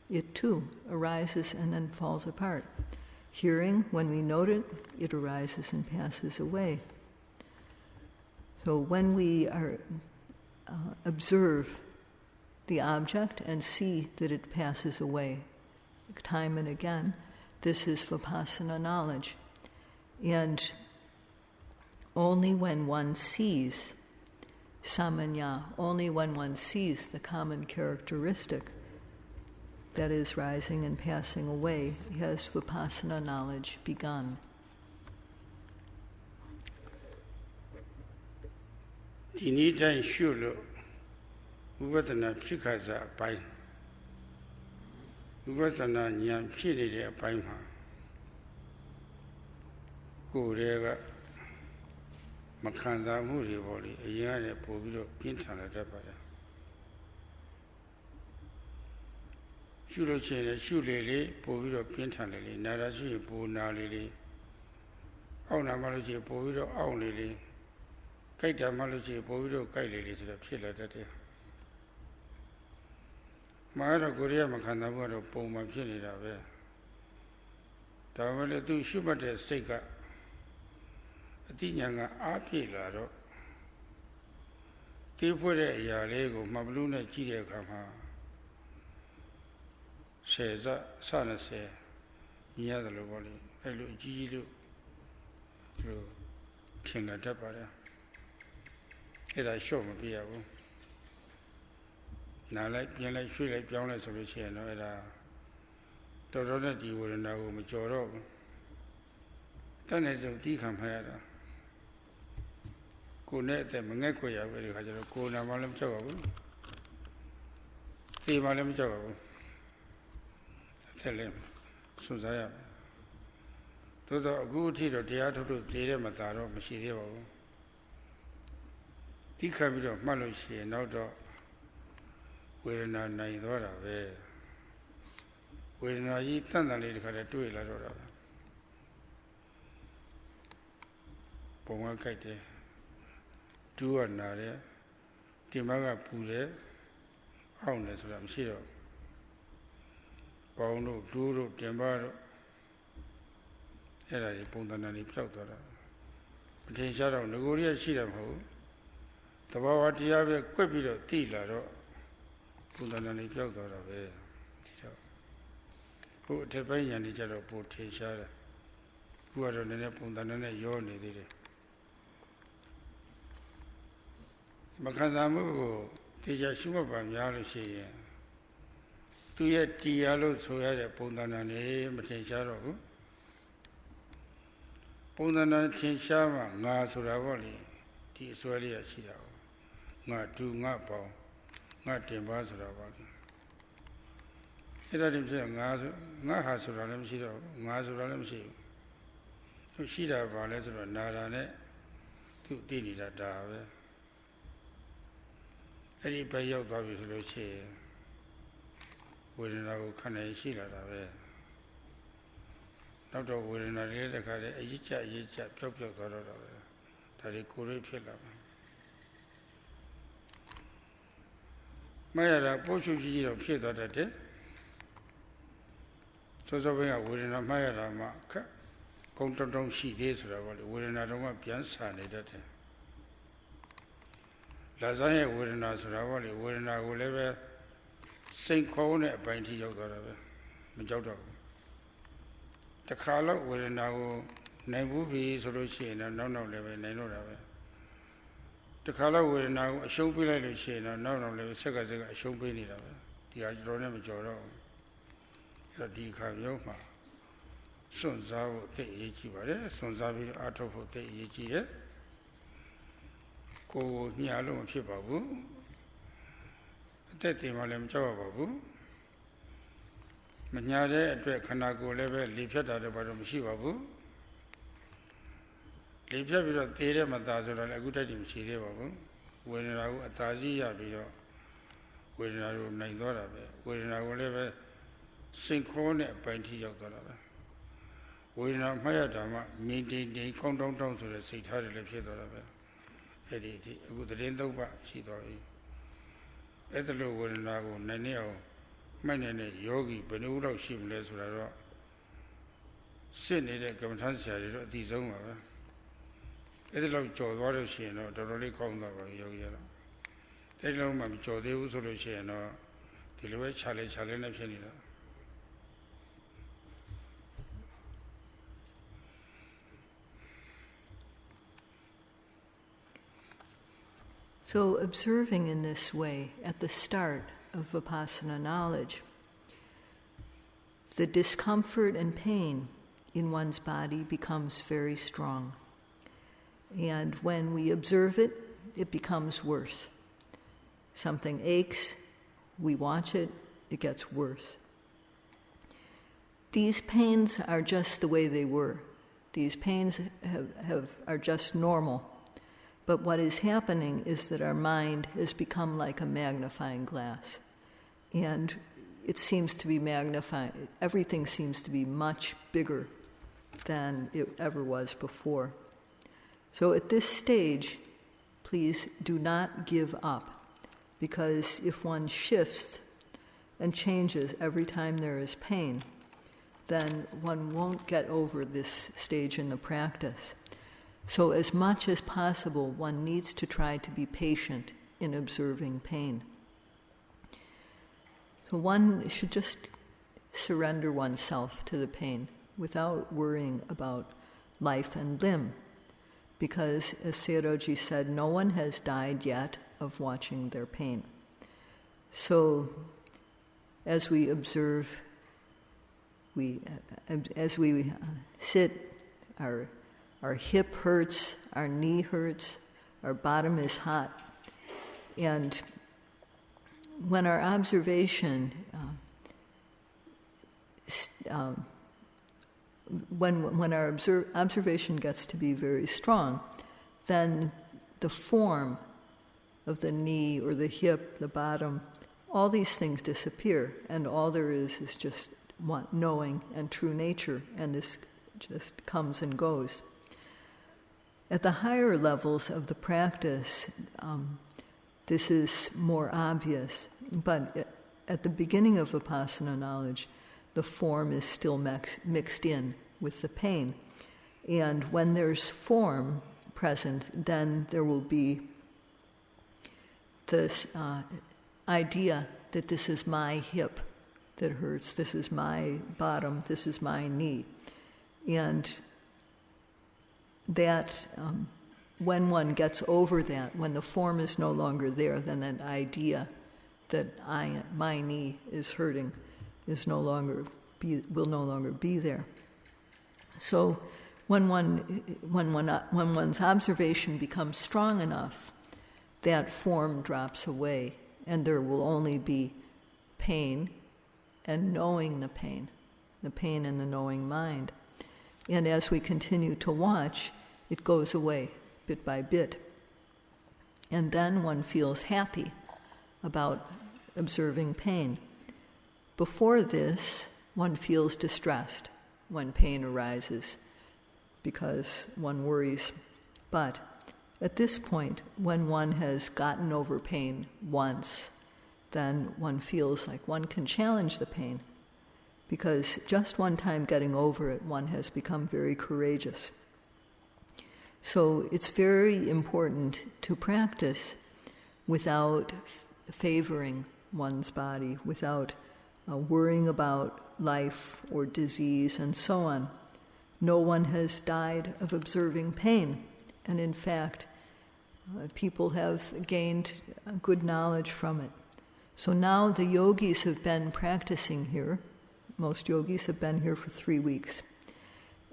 it too arises and then falls apart. Hearing, when we note it, it arises and passes away. So when we observe the object and see that it passes away time and again, this is vipassana knowledge. And only when one sees samanya, only when one sees the common characteristic that is rising and passing away, has vipassana knowledge begun. Di ni dai shu lo vipassana phit kha sa a pai vipassana nyan phit ni de a pai ma ko re ga ma khan da mu de bo li a yin ne po pi lo pin than la tat pa da shu lo chin ne shu le le po pi lo pin than le le na da shu yin po na le le aw na ma lo chin po pi lo aw le le kai da ma lo chin po pi lo kai le le so da phit la tat de ma ra ko re ma khan da mu do pong ma phit ni da be da ma le tu shu mat de sait kaအတိညာကအားပြည့်လာတော့တေးဖွဲ့တဲ့အရာလေးကိုမှတ်ဘလူးနဲ့ကြည့်တဲ့အခါမှာဆယ်စ20မြင်ရတယ်လို့ပေါ့လေအဲ့လိုအကြီးကြီးလို့ထင်လာတတ်ပါတယ်အဲ့ဒါရှော့မပြရဘူးနားလိုက်ပြန်လိုက်ရွှေ့လိုက်ပြောင်းလိုက်ဆိုလို့ရှိရင်တော့အဲ့ဒါတော်တော်နဲ့ဒီဝေဒနာကိုမကြော်တော့ဘူးတတ်နေစုံတီးခံမှရတာကိုယ်နဲ့အသက်မငဲ့ခွေရဘူးဒီခါကျတော့ကိုယ်နာမှလည်းမကြောက်ပါဘူးသိမှလည်းမကြောက်ပါဘူးအသက်လည်းစွန့်စားရမယ်သို့တော့အခုအထိတော့တရားထုတ်လို့သေးတဲ့မသာတော့မရှိသေးပါဘူးတိခတ်ပြီးတော့မှတ်လို့ရှိရင်နောက်တော့ဝေဒနာနိုင်သွားတာပဲဝေဒနာကြီးတန်တန်လေးတစ်ခါတည်းတွေ့လာတော့တာပဲပုံကကြိုက်တယ်ဒူးကနာတယ်ဒီမကပူတယ်အောင့်တယ်ဆိုတာမရှိတော့ပေါင်းတို့ဒူးတို့တင်ပါတို့အဲ့ဒါကြီးပုံသဏ္ဍာန်ကြီးပျောက်သွားတာပထင်ရှားတော့ငကိုရရှိတယ်မဟုတ်သဘာဝတရားပဲကွက်ပြီးတော့သိလာတော့ပုံသဏ္ဍာန်ကြီးပျောက်သွားတာပဲဒီတော့ဘုအထက်ပိုင်းဉာဏ်ကြီးကြတော့ပိုထင်ရှားတယ်ဘုကတော့နည်းနည်းပုံသဏ္ဍာန်နဲ့ရောနေသေးတယ်မခံစားမှုကိုတရားရှုမှတ်ပါများလို့ရှိရင်သူရဲ့တရားလို့ဆိုရတဲ့ပုံသဏ္ဍာန်လေးမထင်ရှားတော့ဘူးပုံသဏ္ဍာန်ထင်ရှားမှငါဆိုတာပေါ့လေဒီအစွဲလေးရရှိတာကိုငါတူငါပေါင်းငါတင်ပါဆိုတာပေါ့လေအဲ့ဒါတည်းဖြစ်ငါဆိုငါဟာဆိုတာလည်းမရှိတော့ဘူးငါဆိုတာလည်းမရှိဘူးသူရှိတာပါလဲဆိုတော့နာတာနဲ့သူသိနေတာဒါပဲအဲ့ဒီပဲရောက်သွားပြီဆိုလို့ရှိရင်ဝေဒနာကိုခံနိုင်ရှိလာတာပဲနောက်တော့ဝေဒနာလေးတစ်ခါတည်းအရေးကြပျောက်သွားတော့တာပဲဒါတွေကိုယ်ရိပ်ဖြစ်လာမှာမရတာပိုးရှုကြီးတော့ဖြစ်သွားတတ်တယ်စောဘင်းကဝေဒနာမှတ်ရတာမှခက်ကုန်းတုံရှိသေးဆိုတာပေါ့လေဝေဒနာတော့မှပြန်ဆာနေတတ်တယ်လာစားရဲ့ဝေဒနာဆိုတာပေါ့လေဝေဒနာကိုလည်းပဲစိတ်ခေါင်းနဲ့အပိုင်းထိရောက်သွားတာပဲမကြောက်တော့ဘူးတခါတော့ဝေဒနာကိုနိုင်ဘူးပြီဆိုလို့ရှိရင်တော့နောက်လည်းပဲနိုင်တော့တာပဲတခါတော့ဝေဒနာကိုအရှုံးပေးလိုက်လို့ရှိရင်တော့နောက်လည်းပဲစက်ကအရှုံးပေးနေတာပဲဒီဟာကျွန်တော်နဲ့မကြော်တော့ဘူးအဲ့တော့ဒီခါမျိုးမှာစွန့်စားဖို့သိအရေးကြီးပါတယ်စွန့်စားပြီးအားထုတ်ဖို့သိအရေးကြီးတယ်ကိုယ်ညှာလို့မဖြစ်ပါဘူးအသက်တည်မှလည်းမကြောက်ပါဘူးမညှာတဲ့အတွက်ခန္ဓာကိုယ်လည်းပဲလေဖြတ်တာတော့ဘာလို့မရှိပါဘူးလေဖြတ်ပြီးတော့သေတဲ့မသားဆိုတော့လည်းအခုတိုက်တည်မရှိသေးပါဘူးဝေဒနာကိုအသာစီးရပြီးတော့ဝေဒနာကိုနိုင်သွားတာပဲဝေဒနာကိုလည်းပဲစိတ်ခေါ်နဲ့အပိုင်းထိရောက်သွားတာပဲဝေဒနာမှတ်ရတာမှမြင်တိမ်ကောင်းတောင်းဆိုတဲ့စိတ်ထားတွေလည်းဖြစ်သွားတာပဲအဲ့ဒီအခုသတင်းသုံးပါရှိသွားပြီအဲ့ဒါလိုဝေဒနာကိုနိုင်နေအောင်မှတ်နေတဲ့ယောဂီဘယ်နှဦးလောက်ရှိမလဲဆိုတာတော့စစ်နေတဲ့ကမ္မထဆရာတွေတော့အသိဆုံးပါပဲအဲ့ဒါလောက်ကြော်သွားလို့ရှိရင်တော့တော်တော်လေးကောင်းသွားပါပြီယောဂီကတော့အဲ့ဒီလောက်မှမကြော်သေးဘူးဆိုလို့ရှိရင်တော့ဒီလိုပဲခြာလဲနဲ့ဖြစ်နေတာ So observing in this way at the start of vipassana knowledge, the discomfort and pain in one's body becomes very strong. And when we observe it, it becomes worse. Something aches, we watch it, it gets worse. These pains are just the way they were. These pains are just normal. But what is happening is that our mind has become like a magnifying glass. And it seems to be magnifying, everything seems to be much bigger than it ever was before. So at this stage, please do not give up, because if one shifts and changes every time there is pain, then one won't get over this stage in the practice. So as much as possible, one needs to try to be patient in observing pain. So one should just surrender oneself to the pain without worrying about life and limb. Because, as Sayadawgyi said, no one has died yet of watching their pain. So, as we observe, as we sit, our hip hurts, our knee hurts, our bottom is hot. And when our observation, when our observation gets to be very strong, then the form of the knee or the hip, the bottom, all these things disappear, and all there is just knowing and true nature, and this just comes and goes. At the higher levels of the practice, this is more obvious, but at the beginning of vipassana knowledge, the form is still mixed in with the pain. And when there's form present, then there will be this idea that this is my hip that hurts, this is my bottom, this is my knee. And that when one gets over that, when the form is no longer there, then that idea that my knee is hurting will no longer be there. So when one's observation becomes strong enough, that form drops away, and there will only be pain and knowing the pain and the knowing mind. And as we continue to watch, it goes away bit by bit. And then one feels happy about observing pain. Before this, one feels distressed when pain arises because one worries. But at this point, when one has gotten over pain once, then one feels like one can challenge the pain, because just one time getting over it, one has become very courageous. So it's very important to practice without favoring one's body, without worrying about life or disease and so on. No one has died of observing pain, and in fact, people have gained good knowledge from it. So now the yogis have been practicing here. Most yogis have been here for 3 weeks.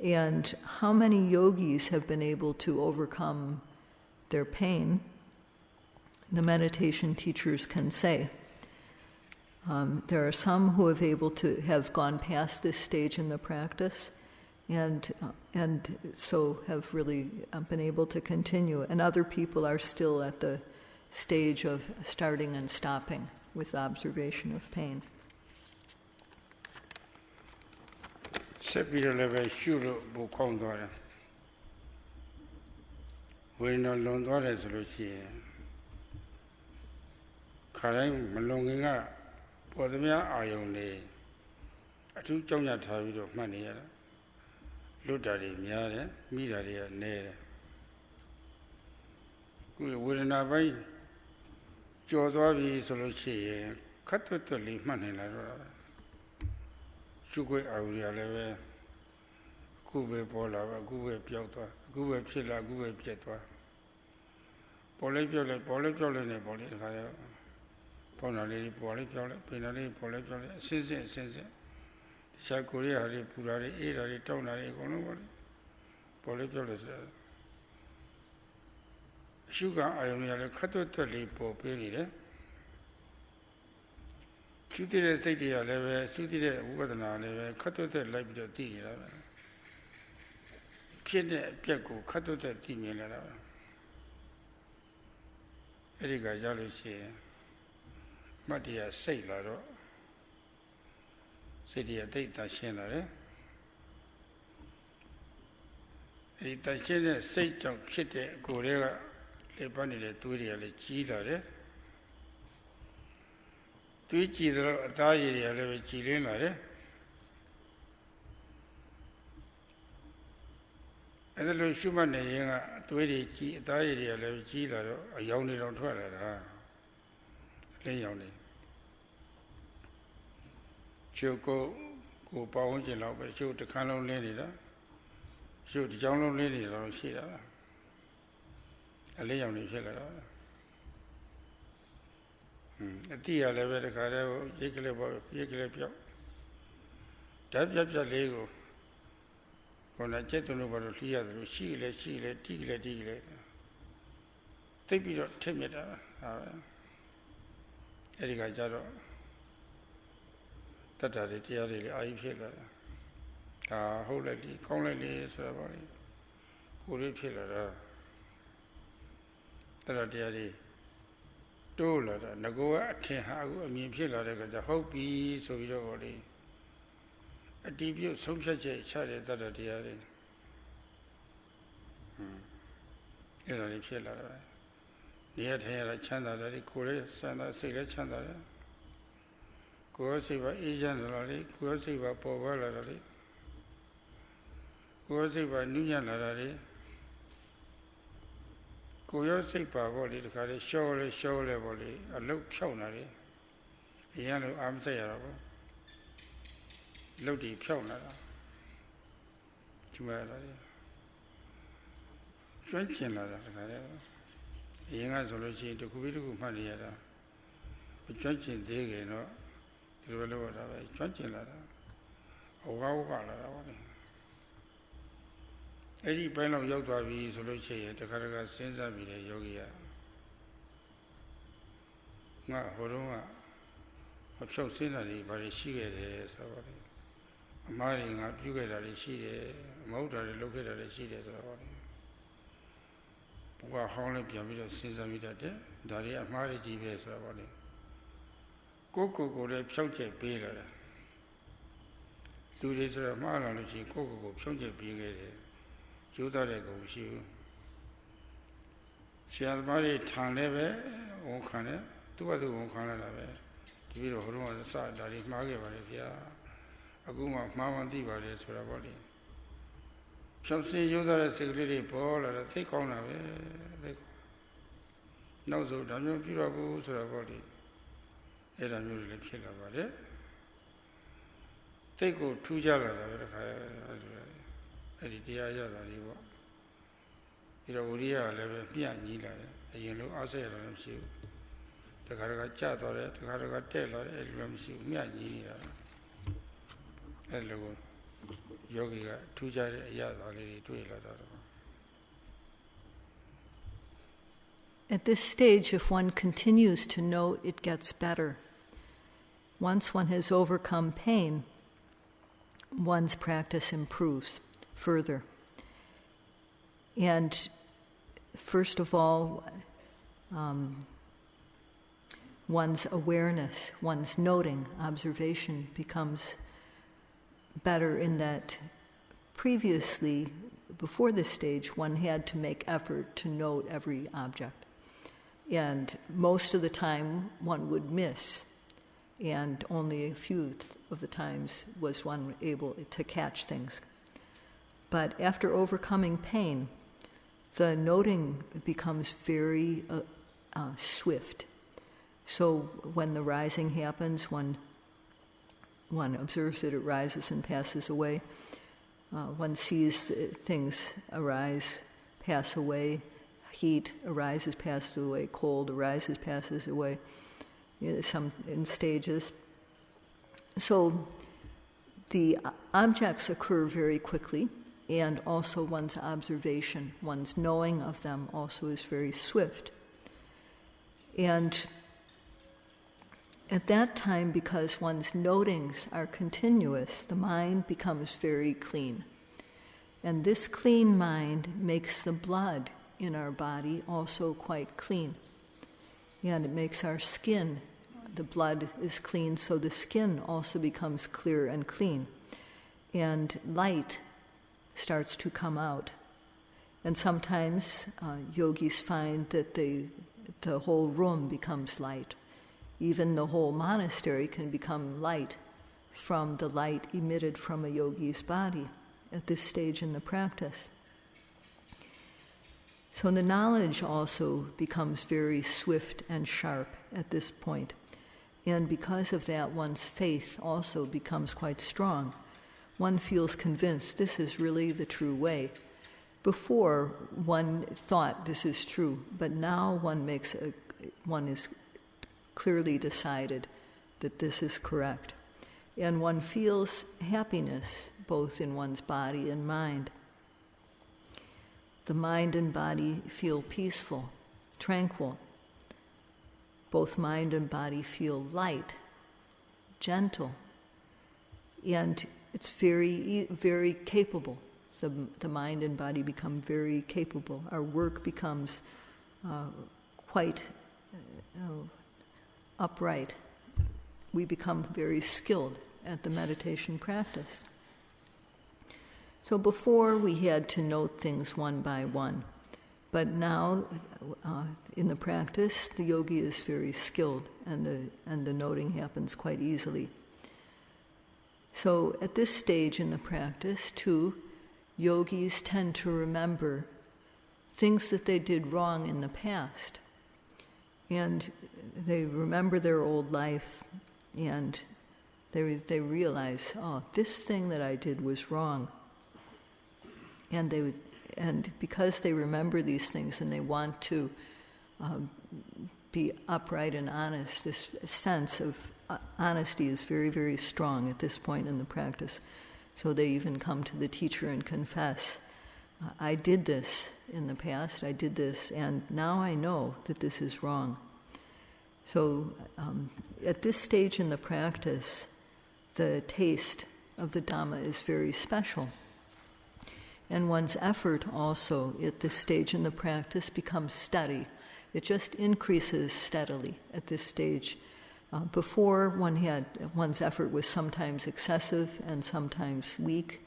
And how many yogis have been able to overcome their pain? The meditation teachers can say. There are some who have gone past this stage in the practice, and so have really been able to continue. And other people are still at the stage of starting and stopping with observation of pain. ဆက်ပြီးတော့လည်းပဲရှုလို့ပိုကောင်းသွားတယ်ဝိညာဉ်လွန်သွားတယ်ဆိုလို့ရှိရင်ခါတိုင်းမလွန်ခင်ကပေါ်သမျှအာယုန်တွေအထူးကြောက်ရွံ့ထားပြီးတော့မှတ်နေရတာလွတ်တာတွေများတယ်မိတာတွေကနည်းတယ်ခုဝေဒနာပိုင်းကြော်သွားပြီဆိုလို့ရှိရင်ခတ်သွက်လေးမှတ်နိုင်လာတော့တာရှုခွင့်အာရုံရလည်းပဲအခုပဲပေါ်လာပါအခုပဲပြောက်သွားအခုပဲဖြစ်လာအခုပဲပြတ်သွား Pole Pole, Pole Pole, Pole, Ponali, Pole Pole, Pinali, Pole Pole, Sense, Shakuria, Purari, Ira, Tonari, Pole Pole. Sugar, I only had a cut to leap for period. Shooting city, I never suited what an I cut to the light of tea. Kid Piaco, cut to the tea. Erica Jalice, Matia Sailor, City a data shenare. Rita Shene, Sage of Chite, Gorilla, Le Panile, Turia, Le Chidare. Twitchy the Diary, Le Chilinare. And the Lushuma, Twitchy, Diary, Le Chidaro, a yawning on toilet, Leone. She'll go bound in love, but she'll the canon lady. Shoot the young lady on Shira. A Leone Shilla. A dear level, the Careo, Yiglebio. Tabia Lego. When I get to know what to hear, Sheila, Tiggle. Take me not timid. Erica Jaro. That are the dear, I feel. Holy, commonly, Savary, Guru Pillar, that are dearly. Dollar, Nagoa, Tehago, me pillar, the Hopi, so we already. A debut, some such a child that are dearly. Italy pillar. Near here, Chanda, that it could, Santa, Silla Chanda. Go see by Asian, go see by Power. Go say by Nunya Larari. Go say by body to carry show body, a look pionary. A yellow arm sayable. Lodi pioner. Chumari. Drinking ladder. A young solution to Kubitu Maniera. A drinking dig, no, to the lower of a drinking ladder. A wow, Eddie Pano Yoga V solution to Karaga Sensa Vida Yogia. Not Horoma. A show scenery, but a shigger is a marrying up, you get a sheet, a motor located at a sheet as a body. Poor Holly Piamito Sensa Vida, Daria Mari GBS body. Coco go to Pionke Baylor. 2 days of Marlon, Coco Pionke Big. Judare go shoe. She has married Tanleve, Onkane, 2 other Onkana, to be the Horoma side that is Magavia, Aguma, Mamma Diva is for a body. Something Judare secretary Paul or a thick on a no, so Daniel Pirabu or a body. It a new kill about it. They go 2 jala. Editia Yadariva. Iraburia level Pianila, a yellow Asera shoe. The Karagacha or the Karaga Taylor, Elram shoe, Mianila. Elgo Yogi, 2 jari Yadari, 2 At this stage, if one continues to note, it gets better. Once one has overcome pain, one's practice improves further. And first of all, one's awareness, one's noting, observation becomes better in that previously, before this stage, one had to make effort to note every object. And most of the time one would miss, and only a few of the times was one able to catch things. But after overcoming pain, the noting becomes very swift. So when the rising happens, one observes that it rises and passes away. One sees things arise, pass away, heat arises, passes away, cold arises, passes away, some in stages. So the objects occur very quickly, and also one's observation, one's knowing of them also is very swift. And at that time, because one's notings are continuous, the mind becomes very clean. And this clean mind makes the blood in our body also quite clean. And it makes our skin, the blood is clean, so the skin also becomes clear and clean. And light starts to come out. And sometimes yogis find that the whole room becomes light. Even the whole monastery can become light from the light emitted from a yogi's body at this stage in the practice. So the knowledge also becomes very swift and sharp at this point. And because of that, one's faith also becomes quite strong. One feels convinced this is really the true way. Before, one thought this is true, but now one is clearly decided that this is correct. And one feels happiness both in one's body and mind. The mind and body feel peaceful, tranquil. Both mind and body feel light, gentle, and it's very, very capable. The mind and body become very capable. Our work becomes quite upright. We become very skilled at the meditation practice. So before we had to note things one by one, but now in the practice the yogi is very skilled and the noting happens quite easily. So at this stage in the practice too, yogis tend to remember things that they did wrong in the past. And they remember their old life, and they realize, oh, this thing that I did was wrong. And because they remember these things and they want to be upright and honest, this sense of honesty is very, very strong at this point in the practice. So they even come to the teacher and confess, I did this in the past, I did this, and now I know that this is wrong. So at this stage in the practice, the taste of the Dhamma is very special. And one's effort also at this stage in the practice becomes steady. It just increases steadily at this stage. Before, one's effort was sometimes excessive and sometimes weak,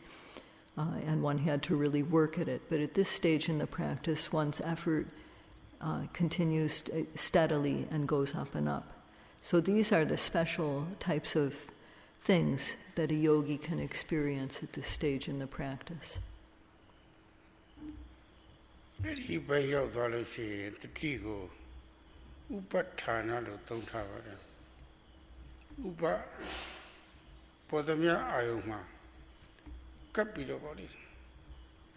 and one had to really work at it. But at this stage in the practice, one's effort continues steadily and goes up and up. So these are the special types of things that a yogi can experience at this stage in the practice. ဒီဘက်ရောက်သွားလို့ရှိရင်တတိကိုဥပဋ္ဌာဏလို့သုံးထားပါတယ်ဥပပေါ်သမျှအာယုံမှာကပ်ပြီးတော့ပေါ့လေ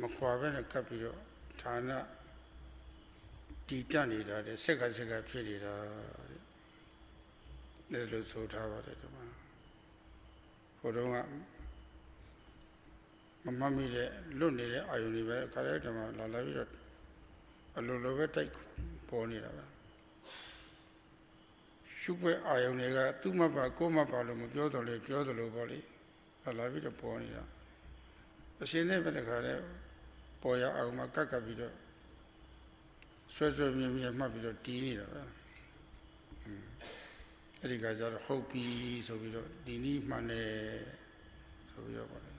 မခွာဘဲနဲ့ကပ်ပြီးတော့ဌာနတည်တတ်နေတာတဲ့စက်ကဖြစ်နေတာတဲ့လို့ဆိုထားပါတယ်ဒီမှာဘုရားကမမမိတဲ့လွတ်နေတဲ့အာယုံတွေပဲခါတဲ့ဓမ္မလာပြီးတော့အလိုလိုပဲတိုက်ပေါ်နေတာပဲရှုပ်ပဲအာယုံတွေကသူ့မပါကိုယ်မပါလို့မပြောတော့လေပြောတယ်လို့ပေါ့လေလာပြီးတော့ပေါ်နေတာအရှင်နဲ့ပဲတခါတဲ့ပေါ်ရအောင်မှာကပ်ပြီးတော့ဆွဲမြင်မှတ်ပြီးတော့တီးနေတာပဲအဲ့ဒီကကြတော့ဟုတ်ပြီဆိုပြီးတော့ဒီနည်းမှန်တယ်ဆိုပြီးတော့ပေါ့လေ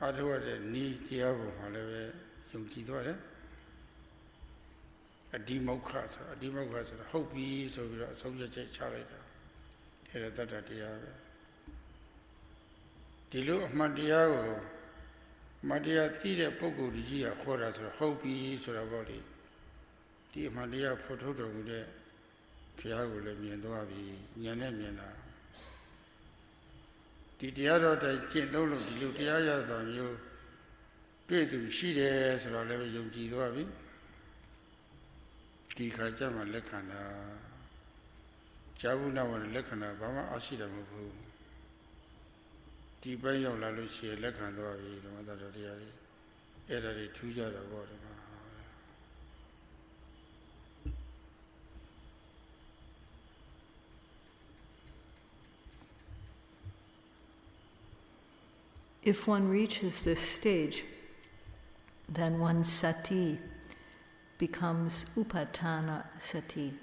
အားထုတ်ရတဲ့နီးတရားပုံမှာလည်းပဲယုံကြည်သွားတယ်အဒီမောက္ခဆိုတာဟုတ်ပြီဆိုပြီးတော့အဆုံးဖြတ်ချက်ချလိုက်တာအဲ့ဒါတတ္တတရားပဲဒီလိုအမှန်တရားကိုမတရားသိတဲ့ပုဂ္ဂိုလ်ကြီးကခေါ်တာဆိုတော့ဟုတ်ပြီဆိုတာပေါ့လေဒီအမှန်တရားဖော်ထုတ်တော်မူတဲ့ဘုရားကိုလည်းမြင်သွားပြီဉာဏ်နဲ့မြင်တာဒီတရားတော်တိုင်းကျင့်သုံးလို့ဒီလိုတရားရသောမျိုးတွေ့သူရှိတယ်ဆိုတော့လည်းယုံကြည်သွားပြီ Dikajama Lekana Jabuna Lekana, Bama Ashida Mubu Dibayo Laluchi, Lekando, the mother of the Eri, 2 years ago. If one reaches this stage, then one's sati becomes upatana sati.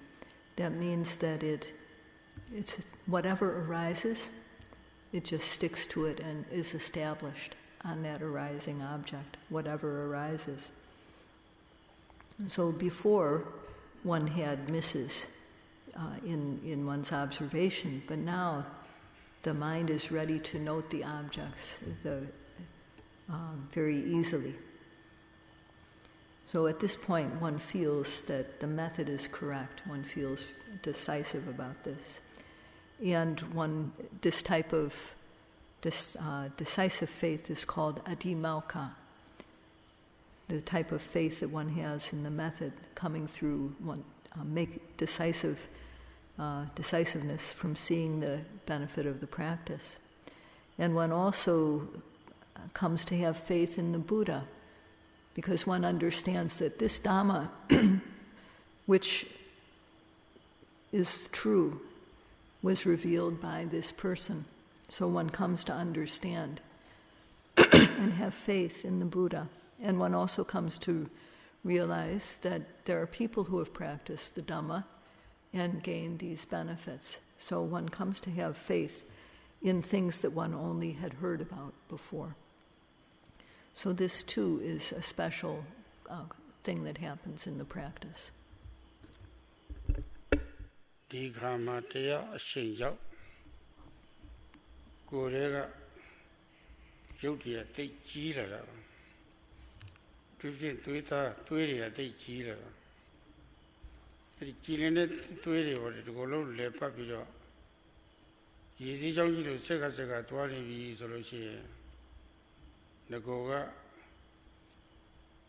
That means that it's whatever arises, it just sticks to it and is established on that arising object, whatever arises. So before, one had misses in one's observation, but now the mind is ready to note the objects very easily. So at this point, one feels that the method is correct. One feels decisive about this. And this type of decisive faith is called adimauka. The type of faith that one has in the method coming through, one make decisiveness from seeing the benefit of the practice. And one also comes to have faith in the Buddha, because one understands that this Dhamma, which is true, was revealed by this person. So one comes to understand and have faith in the Buddha. And one also comes to realize that there are people who have practiced the Dhamma and gained these benefits. So one comes to have faith in things that one only had heard about before. So this too is a special thing that happens in the practice. Nagoga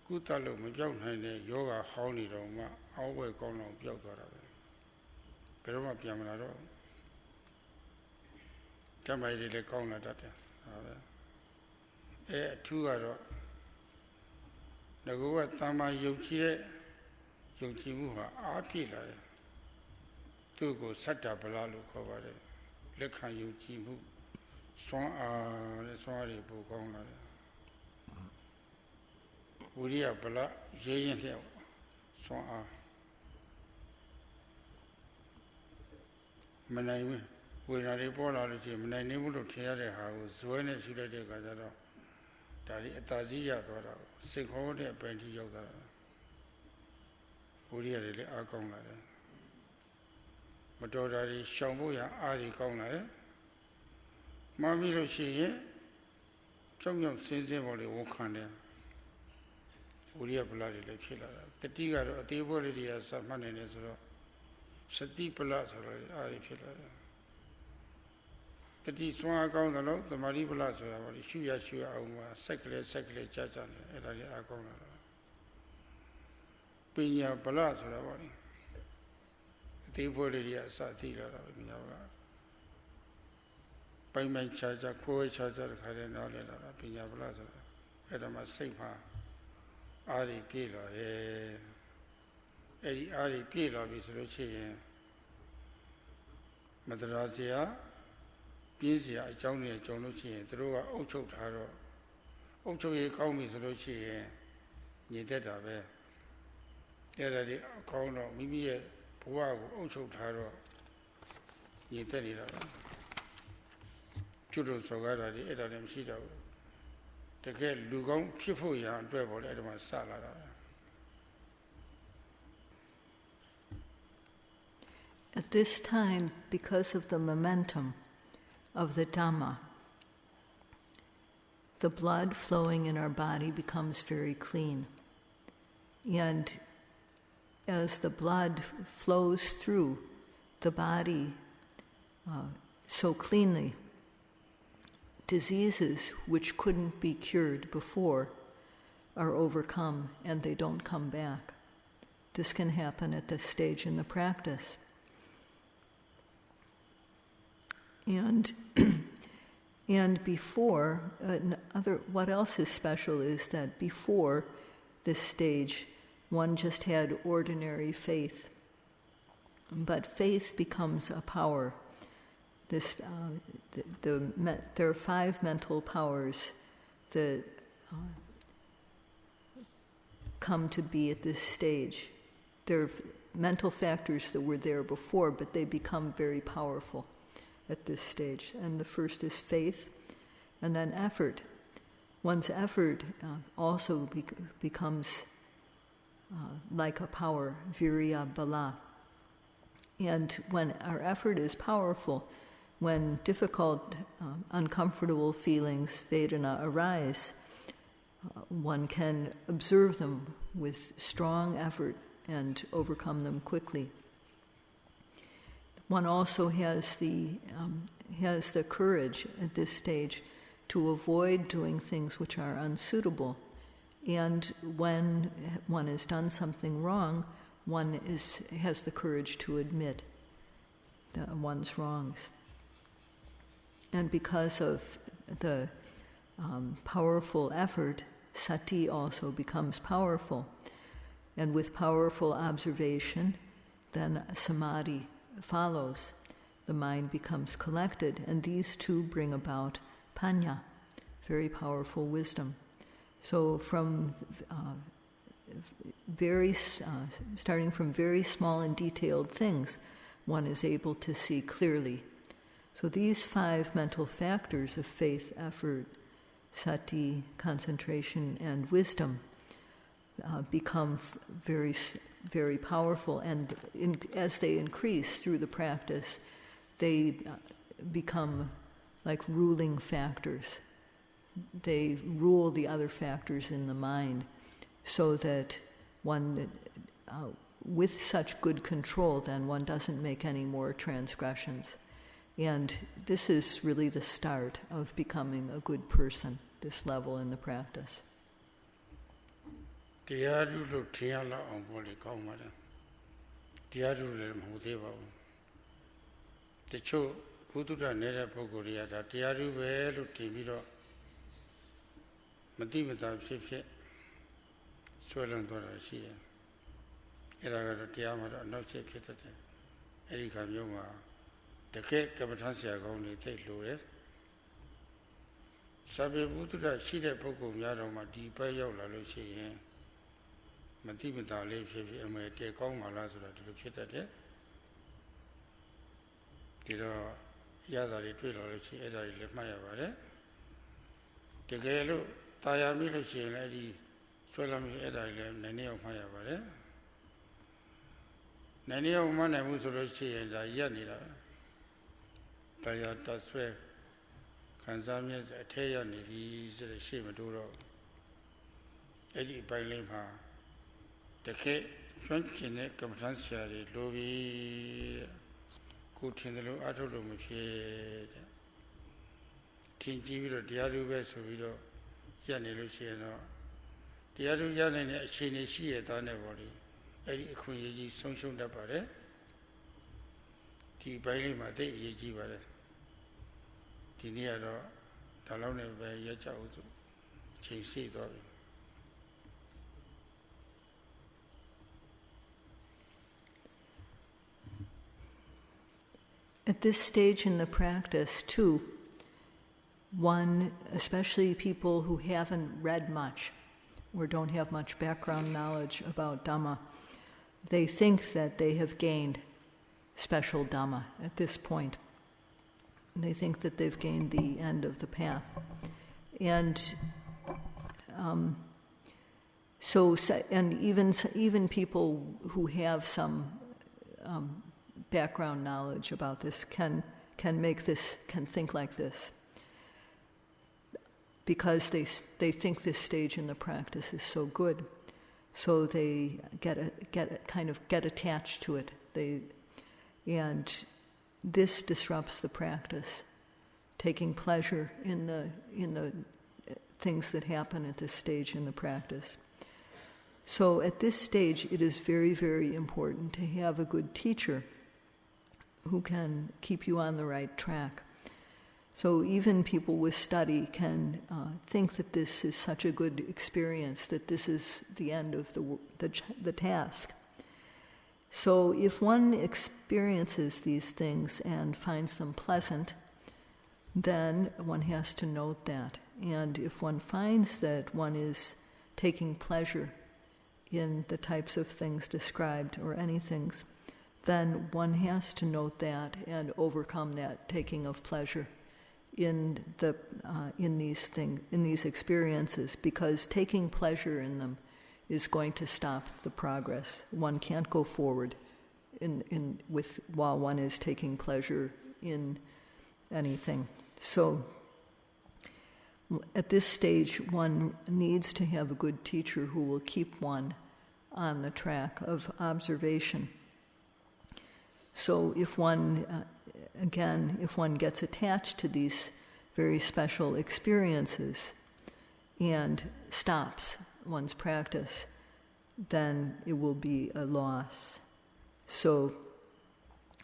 Kutalo Majan Yoga Honi Roma, always gone on Piotr. Peroma Piamanaro Tamay de Kona Data. 2 ကတော့ငါကတမ္မာယုံကြည်တဲ့ယုံကြည်မှုဟာအားပြည့်လာတယ်သူ့ကိုစတ္တဗလလို့ခေါ်ပါတယ်လက်ခံယုံကြည်မှုစွမ်းအားတဲ့စွမ်းအားတွေပိုကောင်းလာတယ်ဝိရိယဗလရဲရင်တဲ့စွမ်းအားမနိုင်ဘူးဝေဒနာတွေပေါ်လာလို့ရှိရင်မနိုင်နိုင်ဘူးလို့ထင်ရတဲ့ဟာကိုဇွဲနဲ့ရှုလိုက်တဲ့အခါကျတော့ဒါဒီအတားစီးရသွားတာစိတ်ခေါ်တဲ့အပိုင်းကြီးရောက်တာဝိရိယတွေလည်းအားကောင်းလာတယ်မတော်တာတွေရှောင်ဖို့ရအားတွေကောင်းလာတယ်မှားပြီးလို့ရှိရင်ကြောက်ရွံ့စင်းစင်းပေါ်လေဝန်ခံတယ်ဝိရိယဗလာတွေလည်းဖြစ်လာတာတတိကတော့အသေးပွဲလေးတွေကစမှတ်နေတယ်ဆိုတော့စတိပလဆိုတော့အားတွေဖြစ်လာတယ်တတိစွမ်းအားကောင်းတယ်လို့သမာဓိပလဆိုတာပေါ့လေရှုရအောင်မှာစက်ကလေးကြာကြာနေအဲ့ဒါတွေအားကောင်းလာတာပညာပလဆိုတာပေါ့လေအသေးပွဲလေးတွေကအစသိလာတာပဲပညာပလပိုင်ခြားခိုးခြားတခါတည်းနားလည်လာတာပညာပလဆိုတာအဲ့ဒါမှစိတ်မှာအားတွေပြည့်လာတယ်အဲ့ဒီအားတွေပြည့်လာပြီဆိုလို့ရှိရင်မတရားစရာပြင်းစရာအကြောင်းတွေကြုံလို့ရှိရင်သူတို့ကအုပ်ချုပ်ထားတော့အုပ်ချုပ်ရေးကောင်းပြီဆိုလို့ရှိရင်ညင်သက်တာပဲအဲ့ဒါဒီအကောင်းတော့မိမိရဲ့ဘဝကိုအုပ်ချုပ်ထားတော့ညင်သက်နေတာပဲကျွတ်လို့ဆိုကြတာဒီအဲ့ဒါလည်းမရှိတော့ဘူးတကယ်လူကောင်းဖြစ်ဖို့ရန်အတွက်ပေါ်လေအဲ့ဒါမှစလာတာပဲAt this time, because of the momentum of the Dhamma, the blood flowing in our body becomes very clean. And as the blood flows through the body so cleanly, diseases which couldn't be cured before are overcome and they don't come back. this can happen at this stage in the practice. And before, what else is special is that before this stage, one just had ordinary faith. But faith becomes a power. There are 5 mental powers that come to be at this stage. There are mental factors that were there before, but they become very powerful at this stage. And the first is faith, and then effort. One's effort also becomes like a power, virya bala. And when our effort is powerful, when difficult, uncomfortable feelings, Vedana, arise, one can observe them with strong effort and overcome them quickly. One also has the courage at this stage to avoid doing things which are unsuitable. And when one has done something wrong, one has the courage to admit one's wrongs. And because of the powerful effort, sati also becomes powerful. And with powerful observation, then samadhi follows. The mind becomes collected, and these two bring about panya, very powerful wisdom. So starting from very small and detailed things, one is able to see clearly. So these 5 mental factors of faith, effort, sati, concentration, and wisdom become very, very powerful, and as they increase through the practice, they become like ruling factors. They rule the other factors in the mind, so that one, with such good control, then one doesn't make any more transgressions. And this is really the start of becoming a good person, this level in the practice.တရားဓုလို့ထင်ရလောက်အောင်ပေါ့လေကောင်းပါတယ်တရားဓုလည်းမဟုတ်သေးပါဘူးတချို့ဘုဒ္ဓနေတဲ့ပုဂ္ဂိုလ်တွေကဒါတရားဓုပဲလို့ထင်ပြီးတော့မတိမတာဖြစ်ဆွဲလွန်သွားတာရှိတယ်အဲ့ဒါကတော့တရားမှာတော့အနောက်ချက်ဖြစ်တတ်တယ်အဲ့ဒီခါမျိုးမှာတကယ်ကမ္မထဆရာကောင်းတွေသိလို့တယ်စာပေဘုဒ္ဓရှိတဲ့ပုဂ္ဂိုလ်များတော့မှဒီဘက်ရောက်လာလို့ရှိရင်မတိမတာလေးဖြစ်အမေတဲကောင်းပါလားဆိုတော့ဒီလိုဖြစ်တတ်တယ်ဒီတော့ရတာတွေတွေ့လာလို့ရှိရင်အဲ့ဒါတွေလည်းမှတ်ရပါတယ်တကယ်လို့တာယာမိလို့ရှိရင်လည်းဒီဆွဲလာမိအဲ့ဒါတွေလည်းနည်းနည်းအောင်မှတ်ရပါတယ်နည်းနည်းအောင်မှတ်နိုင်မှုဆိုလို့ရှိရင်ဒါရက်နေတာတာယာတဆွဲခံစားမြဲအထက်ရနေပြီဆိုတဲ့ရှေ့မတိုးတော့အဲ့ဒီအပိုင်းလေးမှာတကယ်ကျွမ်းကျင်တဲ့ကမ္မထဆရာတွေလိုပြီးကိုထင်တယ်လို့အထုတ်လို့မဖြစ်တဲ့ထင်ကြည့်ပြီးတော့တရားဓုပဲဆိုပြီးတော့ရက်နေလို့ရှိရင်တော့တရားဓုရနိုင်တဲ့အခြေအနေရှိရတဲ့နဲ့ပေါ့လေအဲ့ဒီအခွင့်အရေးကြီးဆုံးရှုံးတတ်ပါတယ်ဒီပိုင်းလေးမှာသိအရေးကြီးပါတယ်ဒီနေ့ကတော့ဒါလောက်နဲ့ပဲရက်ကြအောင်ဆိုအချိန်ရှိသွားပြီAt this stage in the practice, too, one, especially people who haven't read much or don't have much background knowledge about Dhamma, they think that they have gained special Dhamma at this point. They think that they've gained the end of the path. And even people who have some background knowledge about this can think like this, because they think this stage in the practice is so good, so they get attached to it. And this disrupts the practice, taking pleasure in the things that happen at this stage in the practice. So at this stage, it is very, very important to have a good teacher who can keep you on the right track. So even people with study can think that this is such a good experience, that this is the end of the task. So if one experiences these things and finds them pleasant, then one has to note that. And if one finds that one is taking pleasure in the types of things described or any things, then one has to note that and overcome that taking of pleasure in these experiences, because taking pleasure in them is going to stop the progress. One can't go forward while one is taking pleasure in anything. So at this stage, one needs to have a good teacher who will keep one on the track of observation. So if one gets attached to these very special experiences and stops one's practice, then it will be a loss. So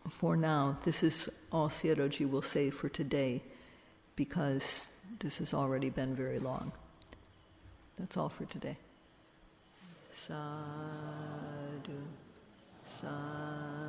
for now, this is all Sayadawgyi will say for today, because this has already been very long. That's all for today. Sadhu, sadhu.